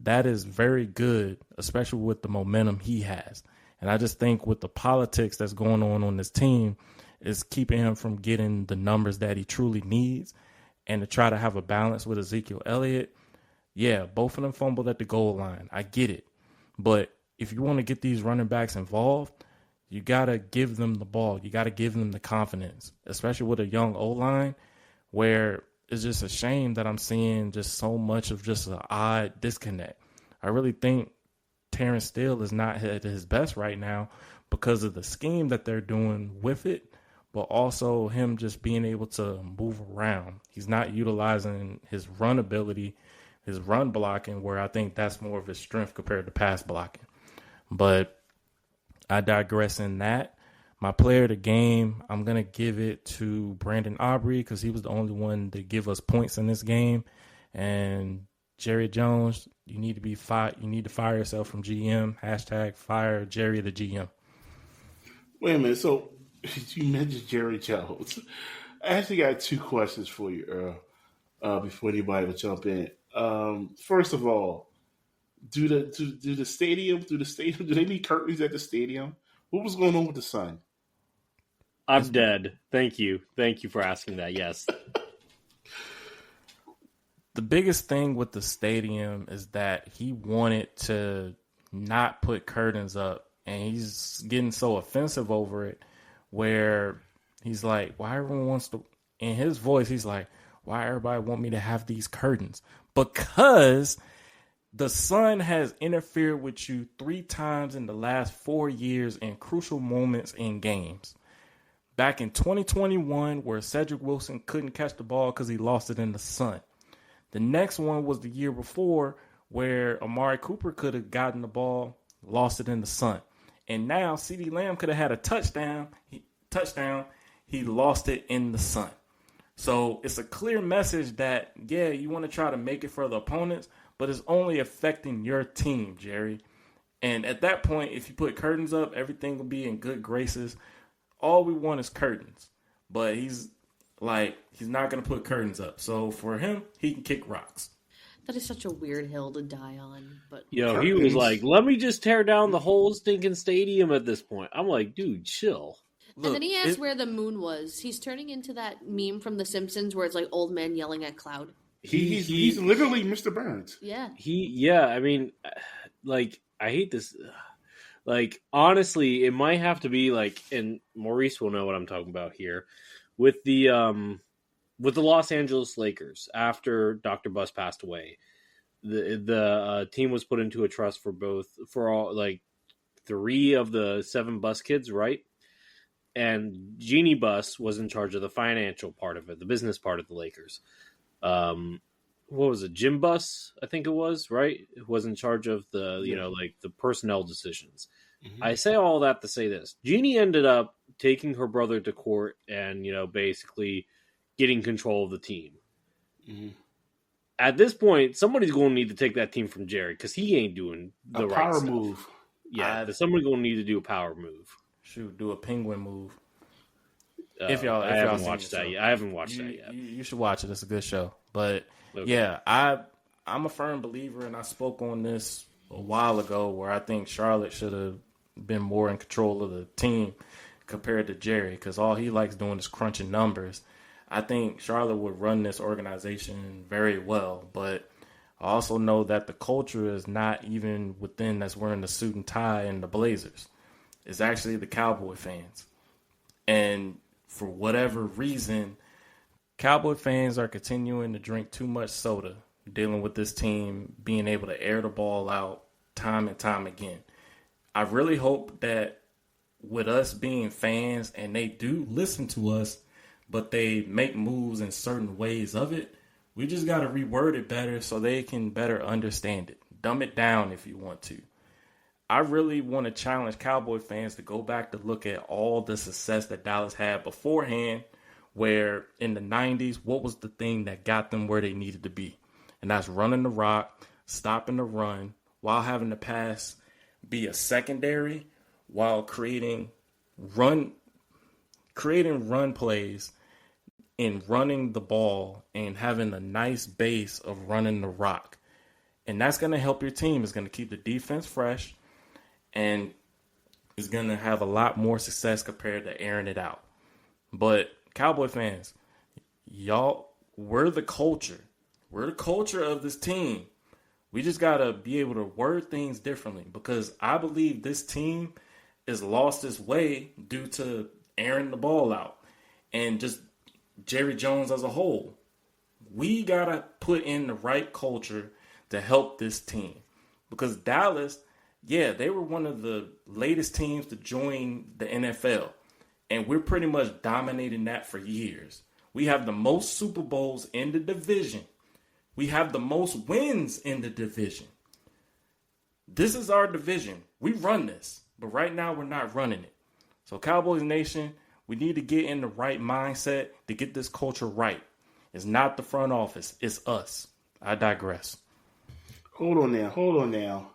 Speaker 2: That is very good, especially with the momentum he has. And I just think with the politics that's going on this team is keeping him from getting the numbers that he truly needs. And to try to have a balance with Ezekiel Elliott, yeah, both of them fumbled at the goal line. I get it. But if you want to get these running backs involved, you got to give them the ball. You got to give them the confidence, especially with a young O-line, where it's just a shame that I'm seeing just so much of just an odd disconnect. I really think Terrence Steele is not at his best right now because of the scheme that they're doing with it, but also him just being able to move around. He's not utilizing his run ability, his run blocking, where I think that's more of his strength compared to pass blocking. But I digress in that. My player of the game, I'm going to give it to Brandon Aubrey, because he was the only one to give us points in this game. And Jerry Jones, you need to be fired. You need to fire yourself from GM. # fire Jerry the GM.
Speaker 3: Wait a minute. So you mentioned Jerry Jones. I actually got two questions for you, Earl, before anybody will jump in. First of all, do the stadium, do they need curtains at the stadium? What was going on with the sun?
Speaker 1: I'm dead. Thank you for asking that. Yes.
Speaker 2: The biggest thing with the stadium is that he wanted to not put curtains up, and he's getting so offensive over it where he's like, why everyone wants to, in his voice, he's like, why everybody want me to have these curtains? Because the sun has interfered with you 3 times in the last 4 years in crucial moments in games. Back in 2021, where Cedric Wilson couldn't catch the ball because he lost it in the sun. The next one was the year before where Amari Cooper could have gotten the ball, lost it in the sun. And now CeeDee Lamb could have had a touchdown. He lost it in the sun. So it's a clear message that, yeah, you want to try to make it for the opponents, but it's only affecting your team, Jerry. And at that point, if you put curtains up, everything will be in good graces. All we want is curtains. But he's not going to put curtains up. So for him, he can kick rocks.
Speaker 5: That is such a weird hill to die on. But
Speaker 1: he was like, let me just tear down the whole stinking stadium at this point. I'm like, dude, chill.
Speaker 5: Look, and then he asked where the moon was. He's turning into that meme from The Simpsons where it's like old man yelling at cloud.
Speaker 3: He's literally Mr. Burns.
Speaker 5: Yeah.
Speaker 1: I mean, like, I hate this. Like, honestly, it might have to be like, and Maurice will know what I'm talking about here. With the Los Angeles Lakers, after Dr. Buss passed away, the team was put into a trust for all like 3 of the 7 Buss kids, right? And Jeannie Buss was in charge of the financial part of it, the business part of the Lakers. What was it? Jim Buss, I think it was, right? Who was in charge of the, like the personnel decisions. Mm-hmm. I say all that to say this. Jeannie ended up taking her brother to court and, basically getting control of the team. Mm-hmm. At this point, somebody's going to need to take that team from Jerry because he ain't doing the right
Speaker 3: power
Speaker 1: stuff.
Speaker 3: Move.
Speaker 1: Yeah, somebody's going to need to do a power move.
Speaker 2: Shoot, do a penguin move.
Speaker 1: I haven't watched that yet.
Speaker 2: You should watch it. It's a good show. But yeah, I'm a firm believer, and I spoke on this a while ago, where I think Charlotte should have been more in control of the team compared to Jerry, because all he likes doing is crunching numbers. I think Charlotte would run this organization very well, but I also know that the culture is not even within that's wearing the suit and tie and the Blazers. It's actually the Cowboy fans. And for whatever reason, Cowboy fans are continuing to drink too much soda, dealing with this team being able to air the ball out time and time again. I really hope that with us being fans, and they do listen to us, but they make moves in certain ways of it, we just got to reword it better so they can better understand it. Dumb it down if you want to. I really want to challenge Cowboy fans to go back to look at all the success that Dallas had beforehand, where in the 90s, what was the thing that got them where they needed to be? And that's running the rock, stopping the run, while having the pass be a secondary, while creating run plays and running the ball and having a nice base of running the rock. And that's going to help your team. It's going to keep the defense fresh, and is going to have a lot more success compared to airing it out. But Cowboy fans, y'all, we're the culture. We're the culture of this team. We just got to be able to word things differently, because I believe this team is lost its way due to airing the ball out and just Jerry Jones as a whole. We got to put in the right culture to help this team, because Dallas, yeah, they were one of the latest teams to join the NFL, and we're pretty much dominating that for years. We have the most Super Bowls in the division. We have the most wins in the division. This is our division. We run this, but right now we're not running it. So Cowboys Nation, we need to get in the right mindset to get this culture right. It's not the front office. It's us. I digress.
Speaker 3: Hold on now.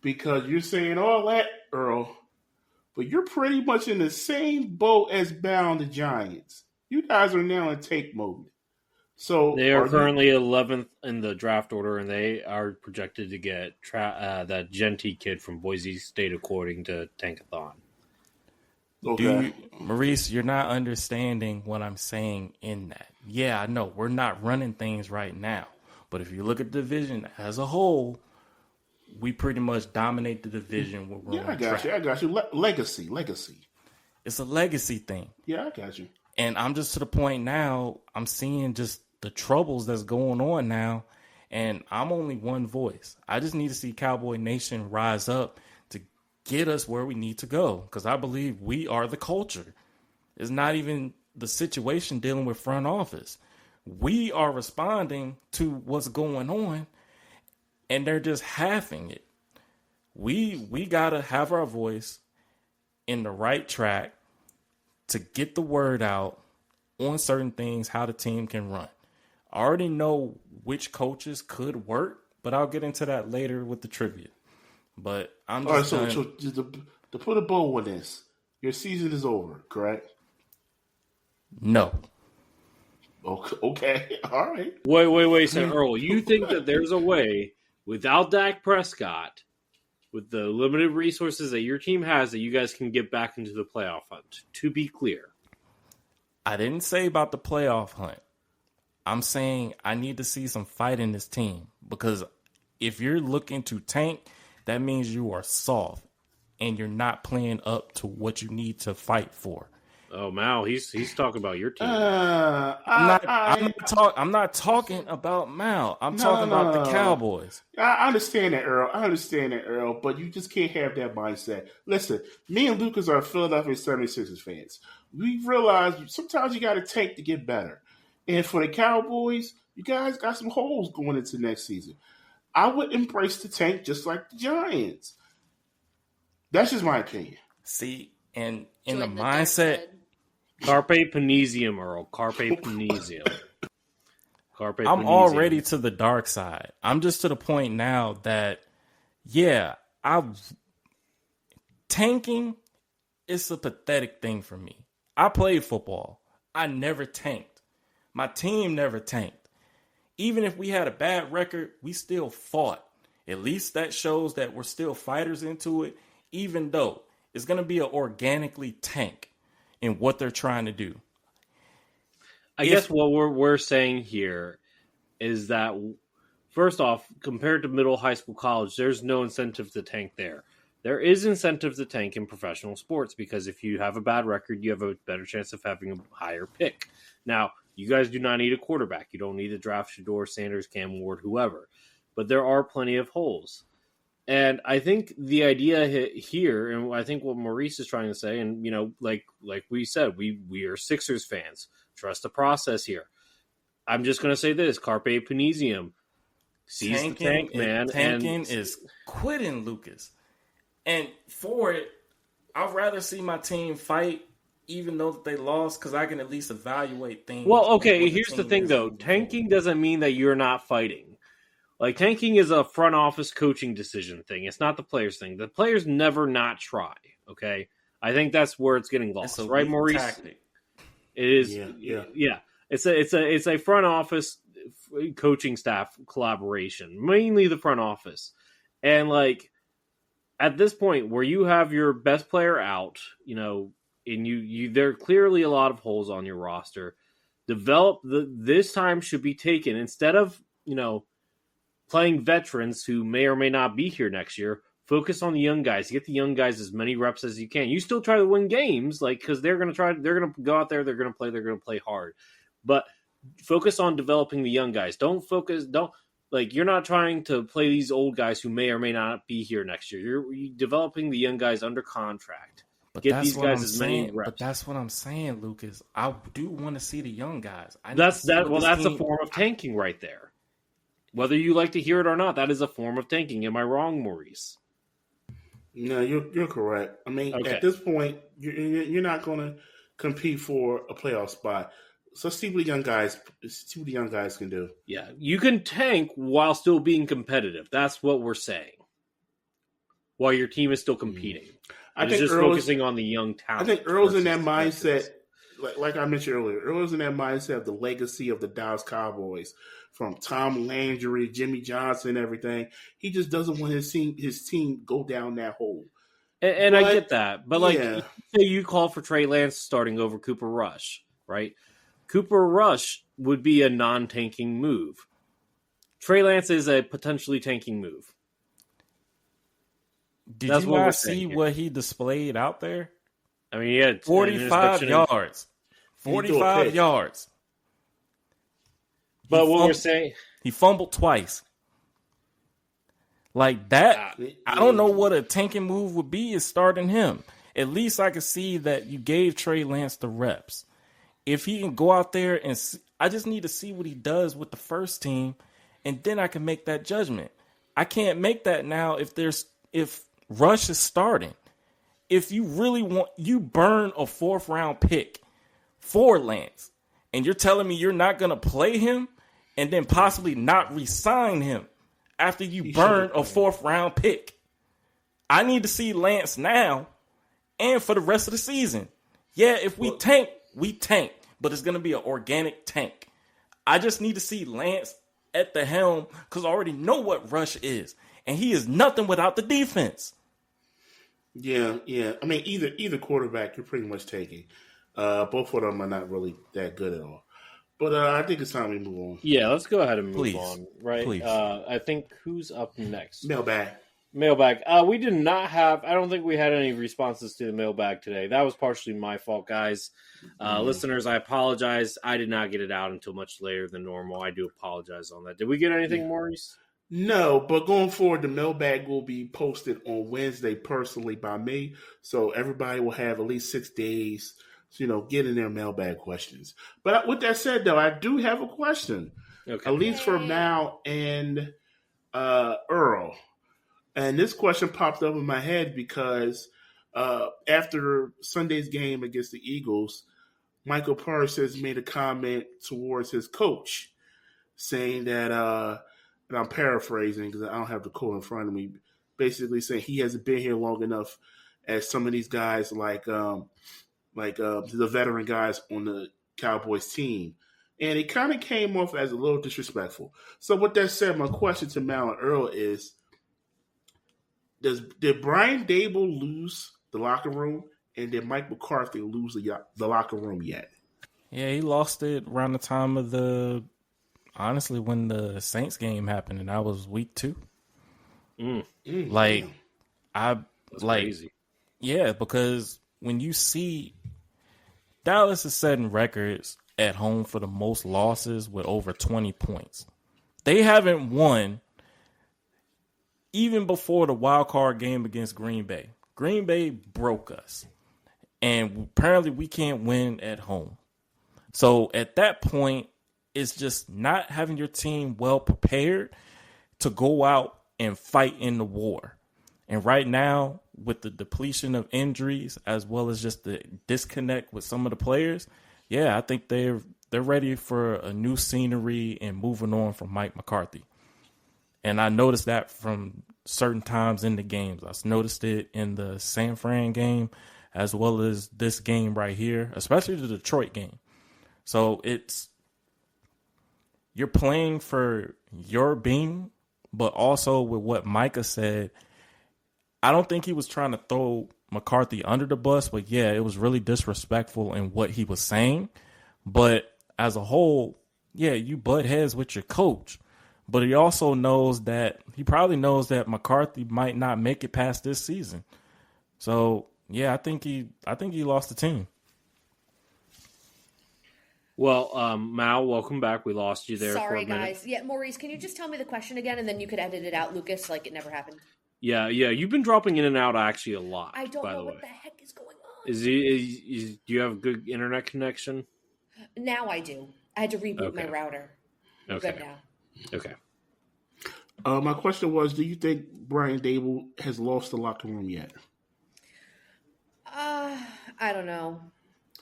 Speaker 3: Because you're saying all that, Earl, but you're pretty much in the same boat as Bound the Giants. You guys are now in take mode. So
Speaker 1: they are currently 11th in the draft order, and they are projected to get that Genty kid from Boise State according to Tankathon.
Speaker 3: Okay.
Speaker 2: Maurice, you're not understanding what I'm saying in that. Yeah, I know we're not running things right now, but if you look at the division as a whole, we pretty much dominate the division. We're
Speaker 3: Yeah, I
Speaker 2: on
Speaker 3: got
Speaker 2: track.
Speaker 3: you. I got you. Legacy.
Speaker 2: It's a legacy thing.
Speaker 3: Yeah, I got you.
Speaker 2: And I'm just to the point now, I'm seeing just the troubles that's going on now, and I'm only one voice. I just need to see Cowboy Nation rise up to get us where we need to go, because I believe we are the culture. It's not even the situation dealing with front office. We are responding to what's going on, and they're just halving it. We got to have our voice in the right track to get the word out on certain things, how the team can run. I already know which coaches could work, but I'll get into that later with the trivia. But I'm just
Speaker 3: All right, so to put a bow on this, your season is over, correct?
Speaker 2: no.
Speaker 3: Okay. All right.
Speaker 1: Wait. So, Earl, you think that there's a way without Dak Prescott, with the limited resources that your team has, that you guys can get back into the playoff hunt? To be clear,
Speaker 2: I didn't say about the playoff hunt. I'm saying I need to see some fight in this team, because if you're looking to tank, that means you are soft and you're not playing up to what you need to fight for.
Speaker 1: oh Mal, he's talking about your team.
Speaker 2: I'm not talking about Mal. I'm talking about the Cowboys.
Speaker 3: I understand that, Earl, but you just can't have that mindset. Listen, me and Lucas are Philadelphia 76ers fans. We realize sometimes you got to tank to get better. And for the Cowboys, you guys got some holes going into next season. I would embrace the tank just like the Giants. That's just my opinion.
Speaker 2: See, and in
Speaker 5: Join
Speaker 2: the
Speaker 5: dark
Speaker 2: mindset,
Speaker 5: side.
Speaker 1: Carpe Penisium, Earl. Carpe Penisium. Carpe
Speaker 2: I'm
Speaker 1: Penisium.
Speaker 2: already to the dark side. I'm just to the point now that, yeah, tanking is a pathetic thing for me. I played football. I never tanked. My team never tanked. Even if we had a bad record, we still fought. At least that shows that we're still fighters into it, even though it's going to be an organically tank in what they're trying to do.
Speaker 1: I guess what we're saying here is that, first off, compared to middle, high school, college, there's no incentive to tank there. There is incentive to tank in professional sports, because if you have a bad record, you have a better chance of having a higher pick. Now, you guys do not need a quarterback. You don't need to draft Shador, Sanders, Cam Ward, whoever. But there are plenty of holes. And I think the idea here, and I think what Maurice is trying to say, and, like we said, we are Sixers fans. Trust the process here. I'm just going to say this: Carpe Penisium. Seize the tank, man.
Speaker 2: Tanking is quitting, Lucas. And for it, I'd rather see my team fight, even though they lost, because I can at least evaluate things.
Speaker 1: Well, okay, here's the thing, though. Tanking doesn't mean that you're not fighting. Like, tanking is a front office coaching decision thing. It's not the players' thing. The players never not try, okay? I think that's where it's getting lost, right, Maurice?
Speaker 2: Tactic.
Speaker 1: It is.
Speaker 3: Yeah.
Speaker 1: It's a front office coaching staff collaboration, mainly the front office. And, like, at this point where you have your best player out, and there are clearly a lot of holes on your roster, this time should be taken instead of, playing veterans who may or may not be here next year. Focus on the young guys. Get the young guys as many reps as you can. You still try to win games, because they're going to go out there, they're going to play hard. But focus on developing the young guys. You're not trying to play these old guys who may or may not be here next year. You're developing the young guys under contract. Get these guys as many reps.
Speaker 2: But that's what I'm saying, Lucas. I do want to see the young guys.
Speaker 1: That's a form of tanking right there. Whether you like to hear it or not, that is a form of tanking. Am I wrong, Maurice?
Speaker 3: No, you're correct. I mean,
Speaker 1: Okay.
Speaker 3: At this point, you're not going to compete for a playoff spot. So see what the young guys can do.
Speaker 1: Yeah, you can tank while still being competitive. That's what we're saying. While your team is still competing,
Speaker 3: I
Speaker 1: it's
Speaker 3: think
Speaker 1: just focusing on the young talent.
Speaker 3: I think Earl's in that mindset, like I mentioned earlier. Earl's in that mindset of the legacy of the Dallas Cowboys, from Tom Landry, Jimmy Johnson, everything. He just doesn't want his team go down that hole.
Speaker 1: And I get that, but like,
Speaker 3: yeah.
Speaker 1: say you call for Trey Lance starting over Cooper Rush, right? Cooper Rush would be a non-tanking move. Trey Lance is a potentially tanking move.
Speaker 2: Did
Speaker 1: That's
Speaker 2: you
Speaker 1: what we're
Speaker 2: not
Speaker 1: saying
Speaker 2: see
Speaker 1: here.
Speaker 2: what he displayed out there?
Speaker 1: I mean, he had
Speaker 2: 45 yards.
Speaker 3: He threw a
Speaker 2: 45
Speaker 3: pick.
Speaker 2: yards.
Speaker 1: But
Speaker 2: He
Speaker 1: what we're
Speaker 2: fumbled-
Speaker 1: saying,
Speaker 2: He fumbled twice. Like that, I don't know what a tanking move would be is starting him. At least I could see that you gave Trey Lance the reps. If he can go out there and I just need to see what he does with the first team, and then I can make that judgment. I can't make that now if Rush is starting. If you really want, you burn a 4th round pick for Lance, and you're telling me you're not going to play him and then possibly not re-sign him after you burn a 4th round pick. I need to see Lance now and for the rest of the season. Yeah, if we tank, we tank, but it's going to be an organic tank. I just need to see Lance at the helm because I already know what Rush is, and he is nothing without the defense.
Speaker 3: Yeah. I mean, either quarterback you're pretty much taking. Both of them are not really that good at all. But I think it's time we move on.
Speaker 1: yeah, let's go ahead and move
Speaker 2: Please.
Speaker 1: on, right?
Speaker 2: Please.
Speaker 1: I think who's up next?
Speaker 3: Mailbag.
Speaker 1: Mailbag. We did not have. I don't think we had any responses to the mailbag today. That was partially my fault, guys. Listeners, I apologize. I did not get it out until much later than normal. I do apologize on that. Did we get anything, Maurice?
Speaker 3: No, but going forward, the mailbag will be posted on Wednesday personally by me. So everybody will have at least 6 days to, get in their mailbag questions. But with that said, though, I do have a question.
Speaker 1: Okay.
Speaker 3: At least for Mal and Earl. And this question popped up in my head because after Sunday's game against the Eagles, Michael Parsons has made a comment towards his coach, saying that, and I'm paraphrasing because I don't have the quote in front of me, basically saying he hasn't been here long enough as some of these guys like the veteran guys on the Cowboys team. And it kind of came off as a little disrespectful. So with that said, my question to Mal and Earl is, did Brian Dable lose the locker room, and did Mike McCarthy lose the locker room yet?
Speaker 2: Yeah, he lost it around the time of when the Saints game happened, and that was week 2.
Speaker 1: That's crazy.
Speaker 2: Yeah, because when you see Dallas is setting records at home for the most losses with over 20 points. They haven't won even before the wild card game against Green Bay. Green Bay broke us, and apparently we can't win at home. So at that point, it's just not having your team well prepared to go out and fight in the war. And right now, with the depletion of injuries as well as just the disconnect with some of the players, yeah, I think they're ready for a new scenery and moving on from Mike McCarthy. And I noticed that from certain times in the games. I noticed it in the San Fran game as well as this game right here, especially the Detroit game. So you're playing for your being, but also with what Micah said, I don't think he was trying to throw McCarthy under the bus, but yeah, it was really disrespectful in what he was saying. But as a whole, yeah, you butt heads with your coach. But he also probably knows that McCarthy might not make it past this season. So yeah, I think he lost the team.
Speaker 1: Well, Mal, welcome back. We lost you there for a
Speaker 4: Sorry,
Speaker 1: minute.
Speaker 4: guys. Yeah, Maurice, can you just tell me the question again, and then you could edit it out, Lucas, like it never happened?
Speaker 1: Yeah. You've been dropping in and out actually a lot.
Speaker 4: I don't
Speaker 1: by
Speaker 4: know
Speaker 1: the
Speaker 4: what
Speaker 1: way.
Speaker 4: the heck is going on.
Speaker 1: Do you have a good internet connection?
Speaker 4: Now I do. I had to reboot
Speaker 1: Okay.
Speaker 4: my router.
Speaker 1: Okay.
Speaker 4: Good now.
Speaker 1: Okay.
Speaker 3: My question was, do you think Brian Dable has lost the locker room yet?
Speaker 4: I don't know.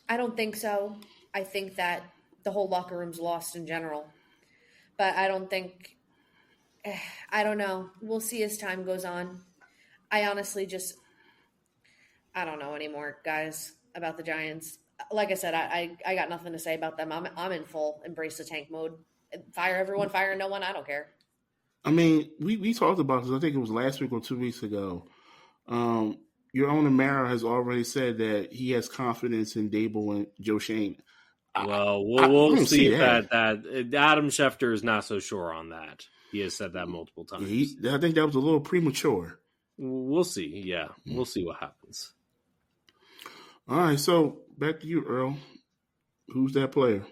Speaker 4: I don't think so. I think that the whole locker room's lost in general. But I don't think... I don't know. We'll see as time goes on. I honestly just... I don't know anymore, guys, about the Giants. Like I said, I got nothing to say about them. I'm in full embrace the tank mode. Fire everyone, fire no one. I don't care.
Speaker 3: I mean, we talked about this. I think it was last week or 2 weeks ago. your owner Mara has already said that he has confidence in Dable and Joe Shane.
Speaker 1: Well, we'll
Speaker 3: don't
Speaker 1: see
Speaker 3: see
Speaker 1: if
Speaker 3: that.
Speaker 1: that Adam Schefter is not so sure on that. He has said that multiple times.
Speaker 3: I think that was a little premature.
Speaker 1: We'll see. Yeah, we'll see what happens.
Speaker 3: All right, so back to you, Earl. Who's that player?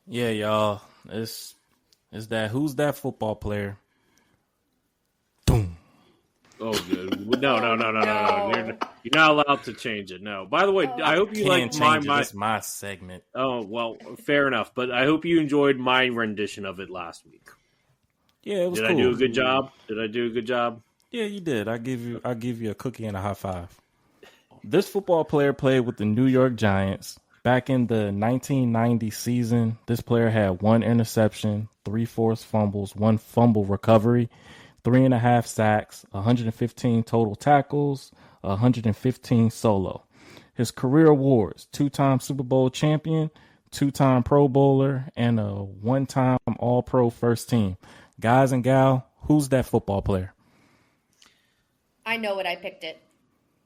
Speaker 2: Yeah, y'all. It's that who's that football player? Boom.
Speaker 1: Oh, good. No. You're not allowed to change it. No. By the way, I hope you like
Speaker 2: my segment.
Speaker 1: Oh, well, fair enough. But I hope you enjoyed my rendition of it last week.
Speaker 2: Yeah, it was
Speaker 1: cool.
Speaker 2: Did
Speaker 1: I do a good job? Yeah,
Speaker 2: you did. I'll give you a cookie and a high five. This football player played with the New York Giants. Back in the 1990 season, this player had 1 interception, 3 forced fumbles, 1 fumble recovery, 3.5 sacks, 115 total tackles, 115 solo. His career awards: 2-time Super Bowl champion, 2-time Pro Bowler, and a 1-time All-Pro first team. Guys and gal, who's that football player?
Speaker 4: I know it. I picked it.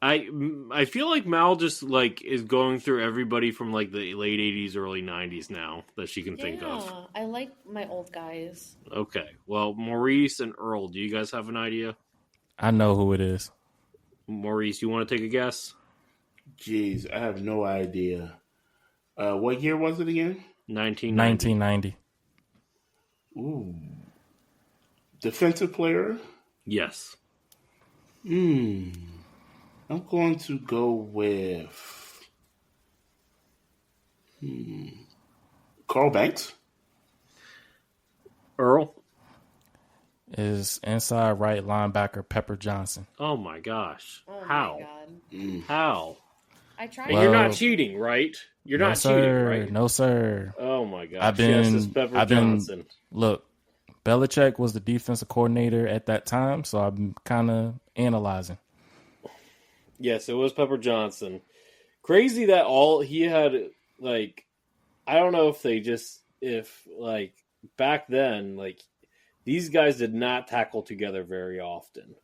Speaker 1: I feel like Mal just is going through everybody from the late 80s, early 90s now that she can think of.
Speaker 4: Yeah, I like my old guys.
Speaker 1: Okay. Well, Maurice and Earl, do you guys have an idea?
Speaker 2: I know who it is.
Speaker 1: Maurice, you want to take a guess?
Speaker 3: Jeez, I have no idea. What year was it again?
Speaker 2: 1990.
Speaker 3: Ooh. Defensive player?
Speaker 1: Yes.
Speaker 3: I'm going to go with Carl Banks.
Speaker 1: Earl?
Speaker 2: Is inside right linebacker Pepper Johnson.
Speaker 1: Oh, my gosh.
Speaker 4: Oh,
Speaker 1: How?
Speaker 4: my God.
Speaker 1: How?
Speaker 4: I tried.
Speaker 1: And you're not cheating, right? You're not cheating, right?
Speaker 2: No, sir.
Speaker 1: Oh, my gosh. It's Pepper Johnson.
Speaker 2: Look, Belichick was the defensive coordinator at that time, so I'm kind of analyzing.
Speaker 1: Yes, it was Pepper Johnson. Crazy that he had, I don't know if back then, these guys did not tackle together very often.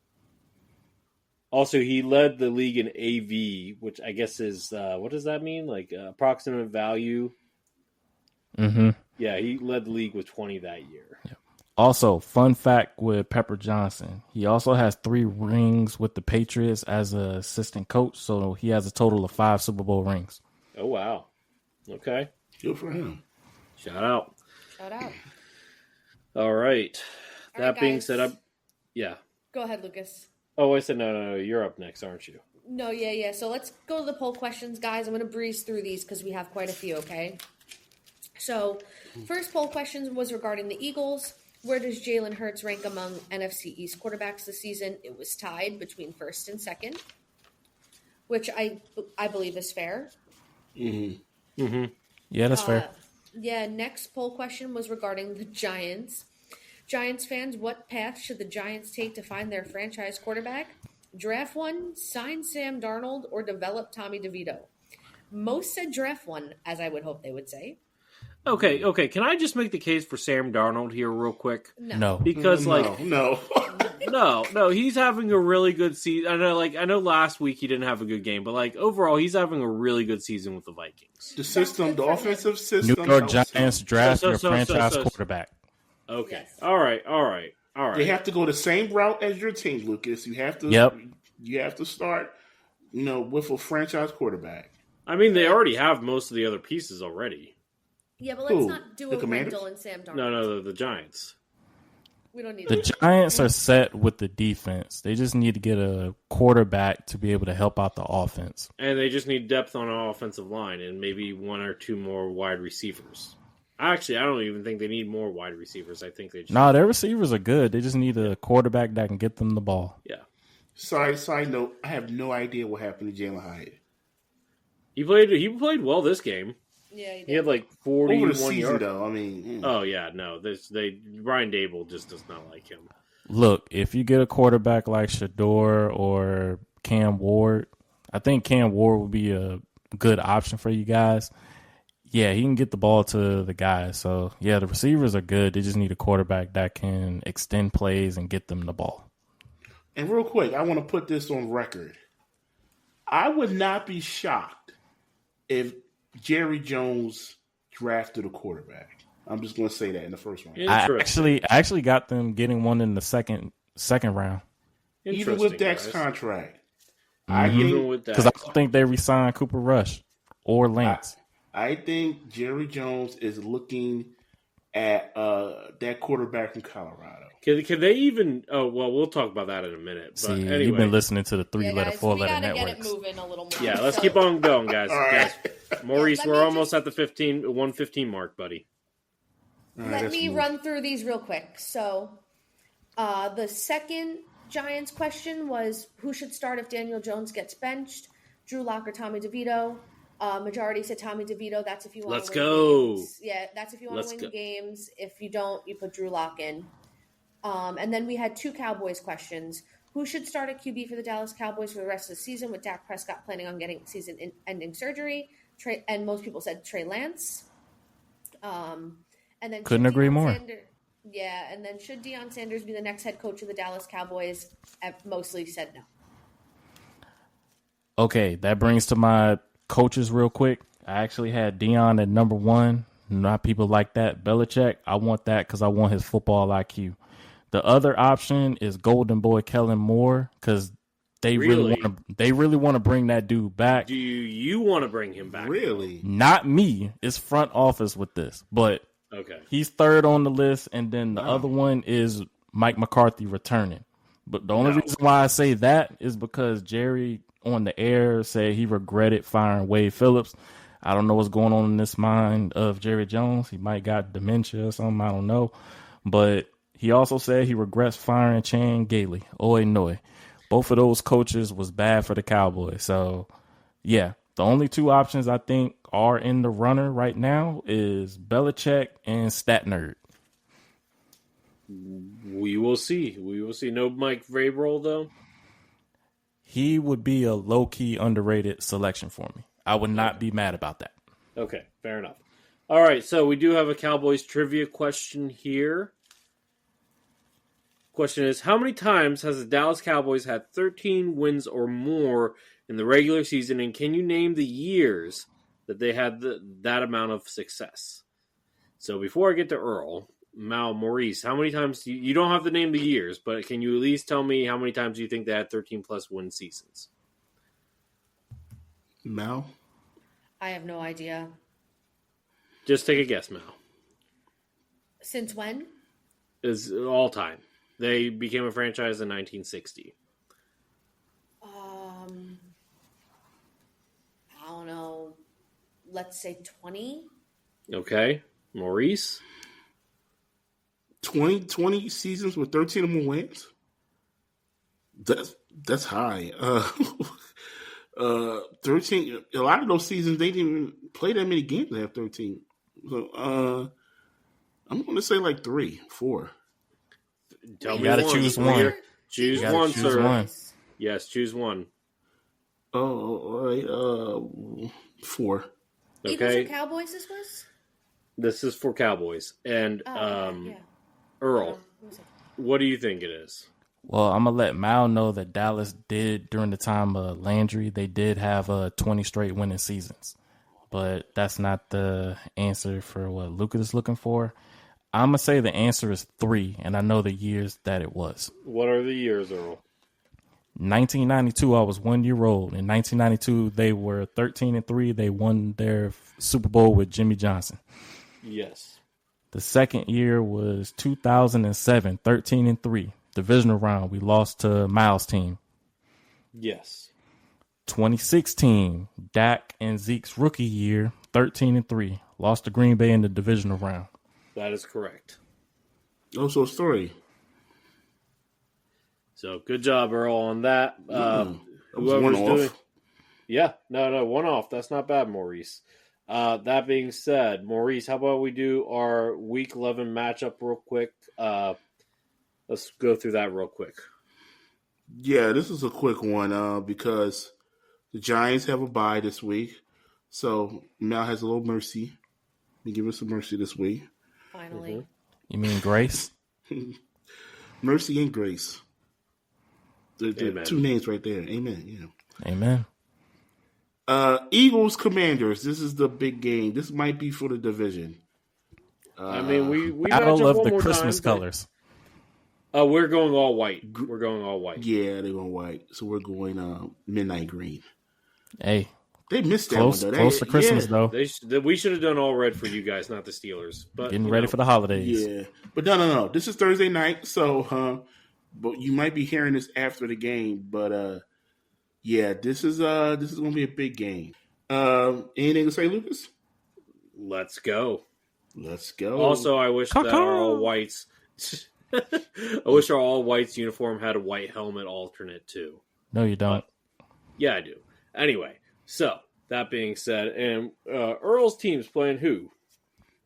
Speaker 1: Also, he led the league in AV, which I guess is, what does that mean? Approximate value?
Speaker 2: Mm-hmm.
Speaker 1: Yeah, he led the league with 20 that year.
Speaker 2: Yeah. Also, fun fact with Pepper Johnson, he also has 3 rings with the Patriots as an assistant coach, so he has a total of 5 Super Bowl rings.
Speaker 1: Oh, wow. Okay.
Speaker 3: Good for him.
Speaker 1: Shout out. All right.
Speaker 4: All right,
Speaker 1: That being said, yeah.
Speaker 4: Go ahead, Lucas.
Speaker 1: Oh, I said no. You're up next, aren't you?
Speaker 4: No, yeah. So let's go to the poll questions, guys. I'm going to breeze through these because we have quite a few, okay? So, first poll question was regarding the Eagles. Where does Jalen Hurts rank among NFC East quarterbacks this season? It was tied between first and second, which I believe is fair.
Speaker 3: Mm-hmm.
Speaker 2: Mm-hmm. Yeah, that's fair.
Speaker 4: Yeah, next poll question was regarding the Giants. Giants fans, what path should the Giants take to find their franchise quarterback? Draft one, sign Sam Darnold, or develop Tommy DeVito? Most said draft one, as I would hope they would say.
Speaker 1: Okay. Can I just make the case for Sam Darnold here real quick?
Speaker 2: No.
Speaker 1: Because
Speaker 3: no.
Speaker 1: No, he's having a really good season. I know last week he didn't have a good game, but overall he's having a really good season with the Vikings.
Speaker 3: The offensive system.
Speaker 2: New York Giants draft your franchise quarterback.
Speaker 1: Okay.
Speaker 4: Yes.
Speaker 1: All right.
Speaker 3: They have to go the same route as your team, Lucas. You have to.
Speaker 2: Yep.
Speaker 3: You have to start, with a franchise quarterback.
Speaker 1: I mean, they already have most of the other pieces already.
Speaker 4: Yeah, but let's not do a
Speaker 3: Commanders?
Speaker 4: rental in Sam Darnold.
Speaker 1: No, the Giants.
Speaker 4: We don't need
Speaker 2: The
Speaker 4: that.
Speaker 2: Giants are set with the defense. They just need to get a quarterback to be able to help out the offense.
Speaker 1: And they just need depth on an offensive line and maybe 1 or 2 more wide receivers. Actually, I don't even think they need more wide receivers. I think they just...
Speaker 2: No, their receivers are good. They just need a quarterback that can get them the ball.
Speaker 1: Yeah.
Speaker 3: Side note, I have no idea what happened to Jalen Hyatt.
Speaker 1: He played well this game.
Speaker 4: Yeah, he did.
Speaker 1: He had 41
Speaker 3: Over the season,
Speaker 1: yards.
Speaker 3: though, I mean...
Speaker 1: Oh, yeah, no. Brian Dable just does not like him.
Speaker 2: Look, if you get a quarterback like Shador or Cam Ward, I think Cam Ward would be a good option for you guys. Yeah, he can get the ball to the guys. So, yeah, the receivers are good. They just need a quarterback that can extend plays and get them the ball.
Speaker 3: And real quick, I want to put this on record. I would not be shocked if Jerry Jones drafted a quarterback. I'm just going to say that in the first round.
Speaker 2: I actually got them getting one in the second round.
Speaker 3: Even with Dak's contract.
Speaker 2: Because I don't think they re-signed Cooper Rush or Lance.
Speaker 3: I think Jerry Jones is looking at that quarterback from Colorado.
Speaker 1: Can they even? Oh well, we'll talk about that in a minute. But anyway,
Speaker 2: you've been listening to the 3-letter, 4-letter
Speaker 5: networks. We gotta
Speaker 2: networks.
Speaker 5: get it moving a little more.
Speaker 1: Yeah, let's keep on going, guys.
Speaker 3: Right.
Speaker 1: Maurice, we're almost at the 115 mark, buddy.
Speaker 4: Let me run through these real quick. So, the second Giants question was who should start if Daniel Jones gets benched? Drew Lock or Tommy DeVito? Majority said Tommy DeVito. That's if you want to win games. Yeah, that's if you want to win games. If you don't, you put Drew Lock in. And then we had two Cowboys questions. Who should start at QB for the Dallas Cowboys for the rest of the season with Dak Prescott planning on getting season-ending surgery? And most people said Trey Lance. And then
Speaker 2: couldn't agree more.
Speaker 4: And then should Deion Sanders be the next head coach of the Dallas Cowboys? Mostly said no.
Speaker 2: Okay, that brings to my coaches real quick. I actually had Deion at number 1. Not people like that. Belichick, I want that because I want his football IQ. The other option is Golden Boy Kellen Moore because they really want to bring that dude back.
Speaker 1: Do you want to bring him back?
Speaker 3: Really?
Speaker 2: Not me. It's front office with this, but
Speaker 1: okay,
Speaker 2: he's third on the list, and then the other one is Mike McCarthy returning. But the only reason why I say that is because Jerry on the air said he regretted firing Wade Phillips. I don't know what's going on in this mind of Jerry Jones. He might got dementia or something. I don't know. But he also said he regrets firing Chan Gailey. Oy noy. Both of those coaches was bad for the Cowboys. So, yeah, the only two options I think are in the runner right now is Belichick and Stat Nerd.
Speaker 1: We will see. No Mike Vrabel, though?
Speaker 2: He would be a low-key underrated selection for me. I would not be mad about that.
Speaker 1: Okay, fair enough. All right, so we do have a Cowboys trivia question here. Question is, how many times has the Dallas Cowboys had 13 wins or more in the regular season, and can you name the years that they had that amount of success? So before I get to Earl, Maurice, how many times, you don't have to name the years, but can you at least tell me how many times you think they had 13-plus win seasons?
Speaker 3: Mal?
Speaker 4: I have no idea.
Speaker 1: Just take a guess, Mal.
Speaker 4: Since when?
Speaker 1: Is all time. They became a franchise in 1960.
Speaker 4: I don't know. Let's say 20.
Speaker 1: Okay. Maurice?
Speaker 3: 20 seasons with 13 or more wins? That's high. 13. A lot of those seasons they didn't even play that many games to have 13. So I'm going to say like 3, 4.
Speaker 1: Tell me
Speaker 2: you got to
Speaker 1: one.
Speaker 2: choose one.
Speaker 1: Choose one, sir.
Speaker 2: One.
Speaker 1: Yes, choose one.
Speaker 3: Oh, all right. 4.
Speaker 4: Eagles
Speaker 1: Okay.
Speaker 4: or Cowboys this was?
Speaker 1: This is for Cowboys. And
Speaker 4: Yeah.
Speaker 1: Earl, what do you think it is?
Speaker 2: Well, I'm going to let Mal know that Dallas did, during the time of Landry, they did have 20 straight winning seasons. But that's not the answer for what Lucas is looking for. I'm going to say the answer is 3, and I know the years that it was.
Speaker 1: What are the years, Earl?
Speaker 2: 1992, I was 1 year old. In 1992, they were 13-3. They won their Super Bowl with Jimmy Johnson.
Speaker 1: Yes.
Speaker 2: The second year was 2007, 13-3. Divisional round, we lost to Miles' team.
Speaker 1: Yes.
Speaker 2: 2016, Dak and Zeke's rookie year, 13-3. Lost to Green Bay in the divisional round.
Speaker 1: That is correct.
Speaker 3: Also a story.
Speaker 1: So good job, Earl, on that.
Speaker 3: That was
Speaker 1: Whoever's
Speaker 3: one
Speaker 1: doing,
Speaker 3: off.
Speaker 1: yeah, no, one off. That's not bad, Maurice. That being said, Maurice, how about we do our Week 11 matchup real quick? Let's go through that real quick.
Speaker 3: Yeah, this is a quick one because the Giants have a bye this week. So Mal has a little mercy. He give us some mercy this week.
Speaker 4: Finally.
Speaker 2: You mean Grace?
Speaker 3: Mercy and grace. The
Speaker 1: Amen.
Speaker 3: two names right there. Amen. Yeah.
Speaker 2: Amen.
Speaker 3: Eagles Commanders. This is the big game. This might be for the division.
Speaker 1: I mean, we
Speaker 2: Battle
Speaker 1: match up
Speaker 2: of
Speaker 1: one
Speaker 2: the
Speaker 1: more
Speaker 2: Christmas
Speaker 1: time,
Speaker 2: colors.
Speaker 1: We're going all white. We're going all white.
Speaker 3: Yeah, they're going white. So we're going midnight green.
Speaker 2: Hey,
Speaker 3: They missed that
Speaker 2: close,
Speaker 3: one, though.
Speaker 2: close to Christmas, though.
Speaker 1: We should have done all red for you guys, not the Steelers. But
Speaker 2: Getting ready for the holidays.
Speaker 3: Yeah. But no. This is Thursday night, so but you might be hearing this after the game. But yeah, this is going to be a big game. Anything to say, Lucas?
Speaker 1: Let's go.
Speaker 3: Let's go.
Speaker 1: Also, I wish that our all whites. I wish our all whites uniform had a white helmet alternate too.
Speaker 2: No, you don't.
Speaker 1: Yeah, I do. Anyway, so that being said, and Earl's team's playing who?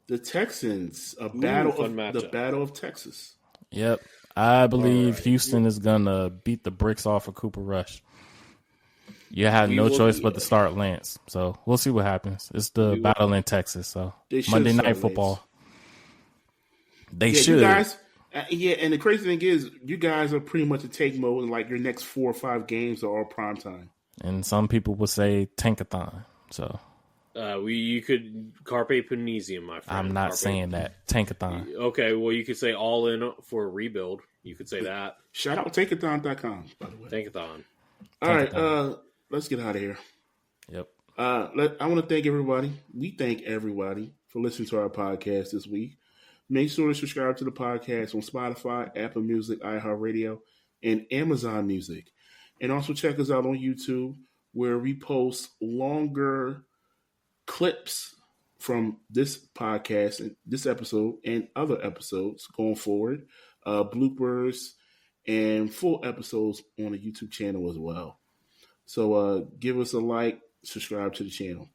Speaker 3: The Texans,
Speaker 1: fun matchup.
Speaker 3: the Battle of Texas.
Speaker 2: Yep. I believe
Speaker 1: right.
Speaker 2: Houston is going to beat the bricks off of Cooper Rush. You have no choice but to start Lance. So we'll see what happens. It's the battle in Texas. So Monday Night Football.
Speaker 3: Lance.
Speaker 2: They should.
Speaker 3: You guys, and the crazy thing is, you guys are pretty much a take mode, and like your next 4 or 5 games are all prime time.
Speaker 2: And some people would say tankathon. So
Speaker 1: you could carpe punisium, my friend.
Speaker 2: I'm not saying that. Tankathon.
Speaker 1: Okay, well, you could say all in for a rebuild. You could say that.
Speaker 3: Shout out tankathon.com, by the way.
Speaker 1: Tankathon.
Speaker 3: All right, let's get out of here.
Speaker 2: Yep.
Speaker 3: I want to thank everybody. We thank everybody for listening to our podcast this week. Make sure to subscribe to the podcast on Spotify, Apple Music, iHeartRadio, and Amazon Music. And also check us out on YouTube, where we post longer clips from this podcast and this episode and other episodes going forward, bloopers and full episodes on the YouTube channel as well. So give us a like, subscribe to the channel.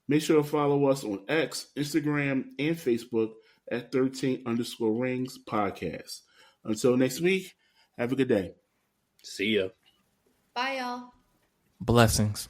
Speaker 3: Make sure to follow us on X, Instagram, and Facebook at 13_rings podcast. Until next week, have a good day.
Speaker 1: See ya.
Speaker 4: Bye, y'all.
Speaker 2: Blessings.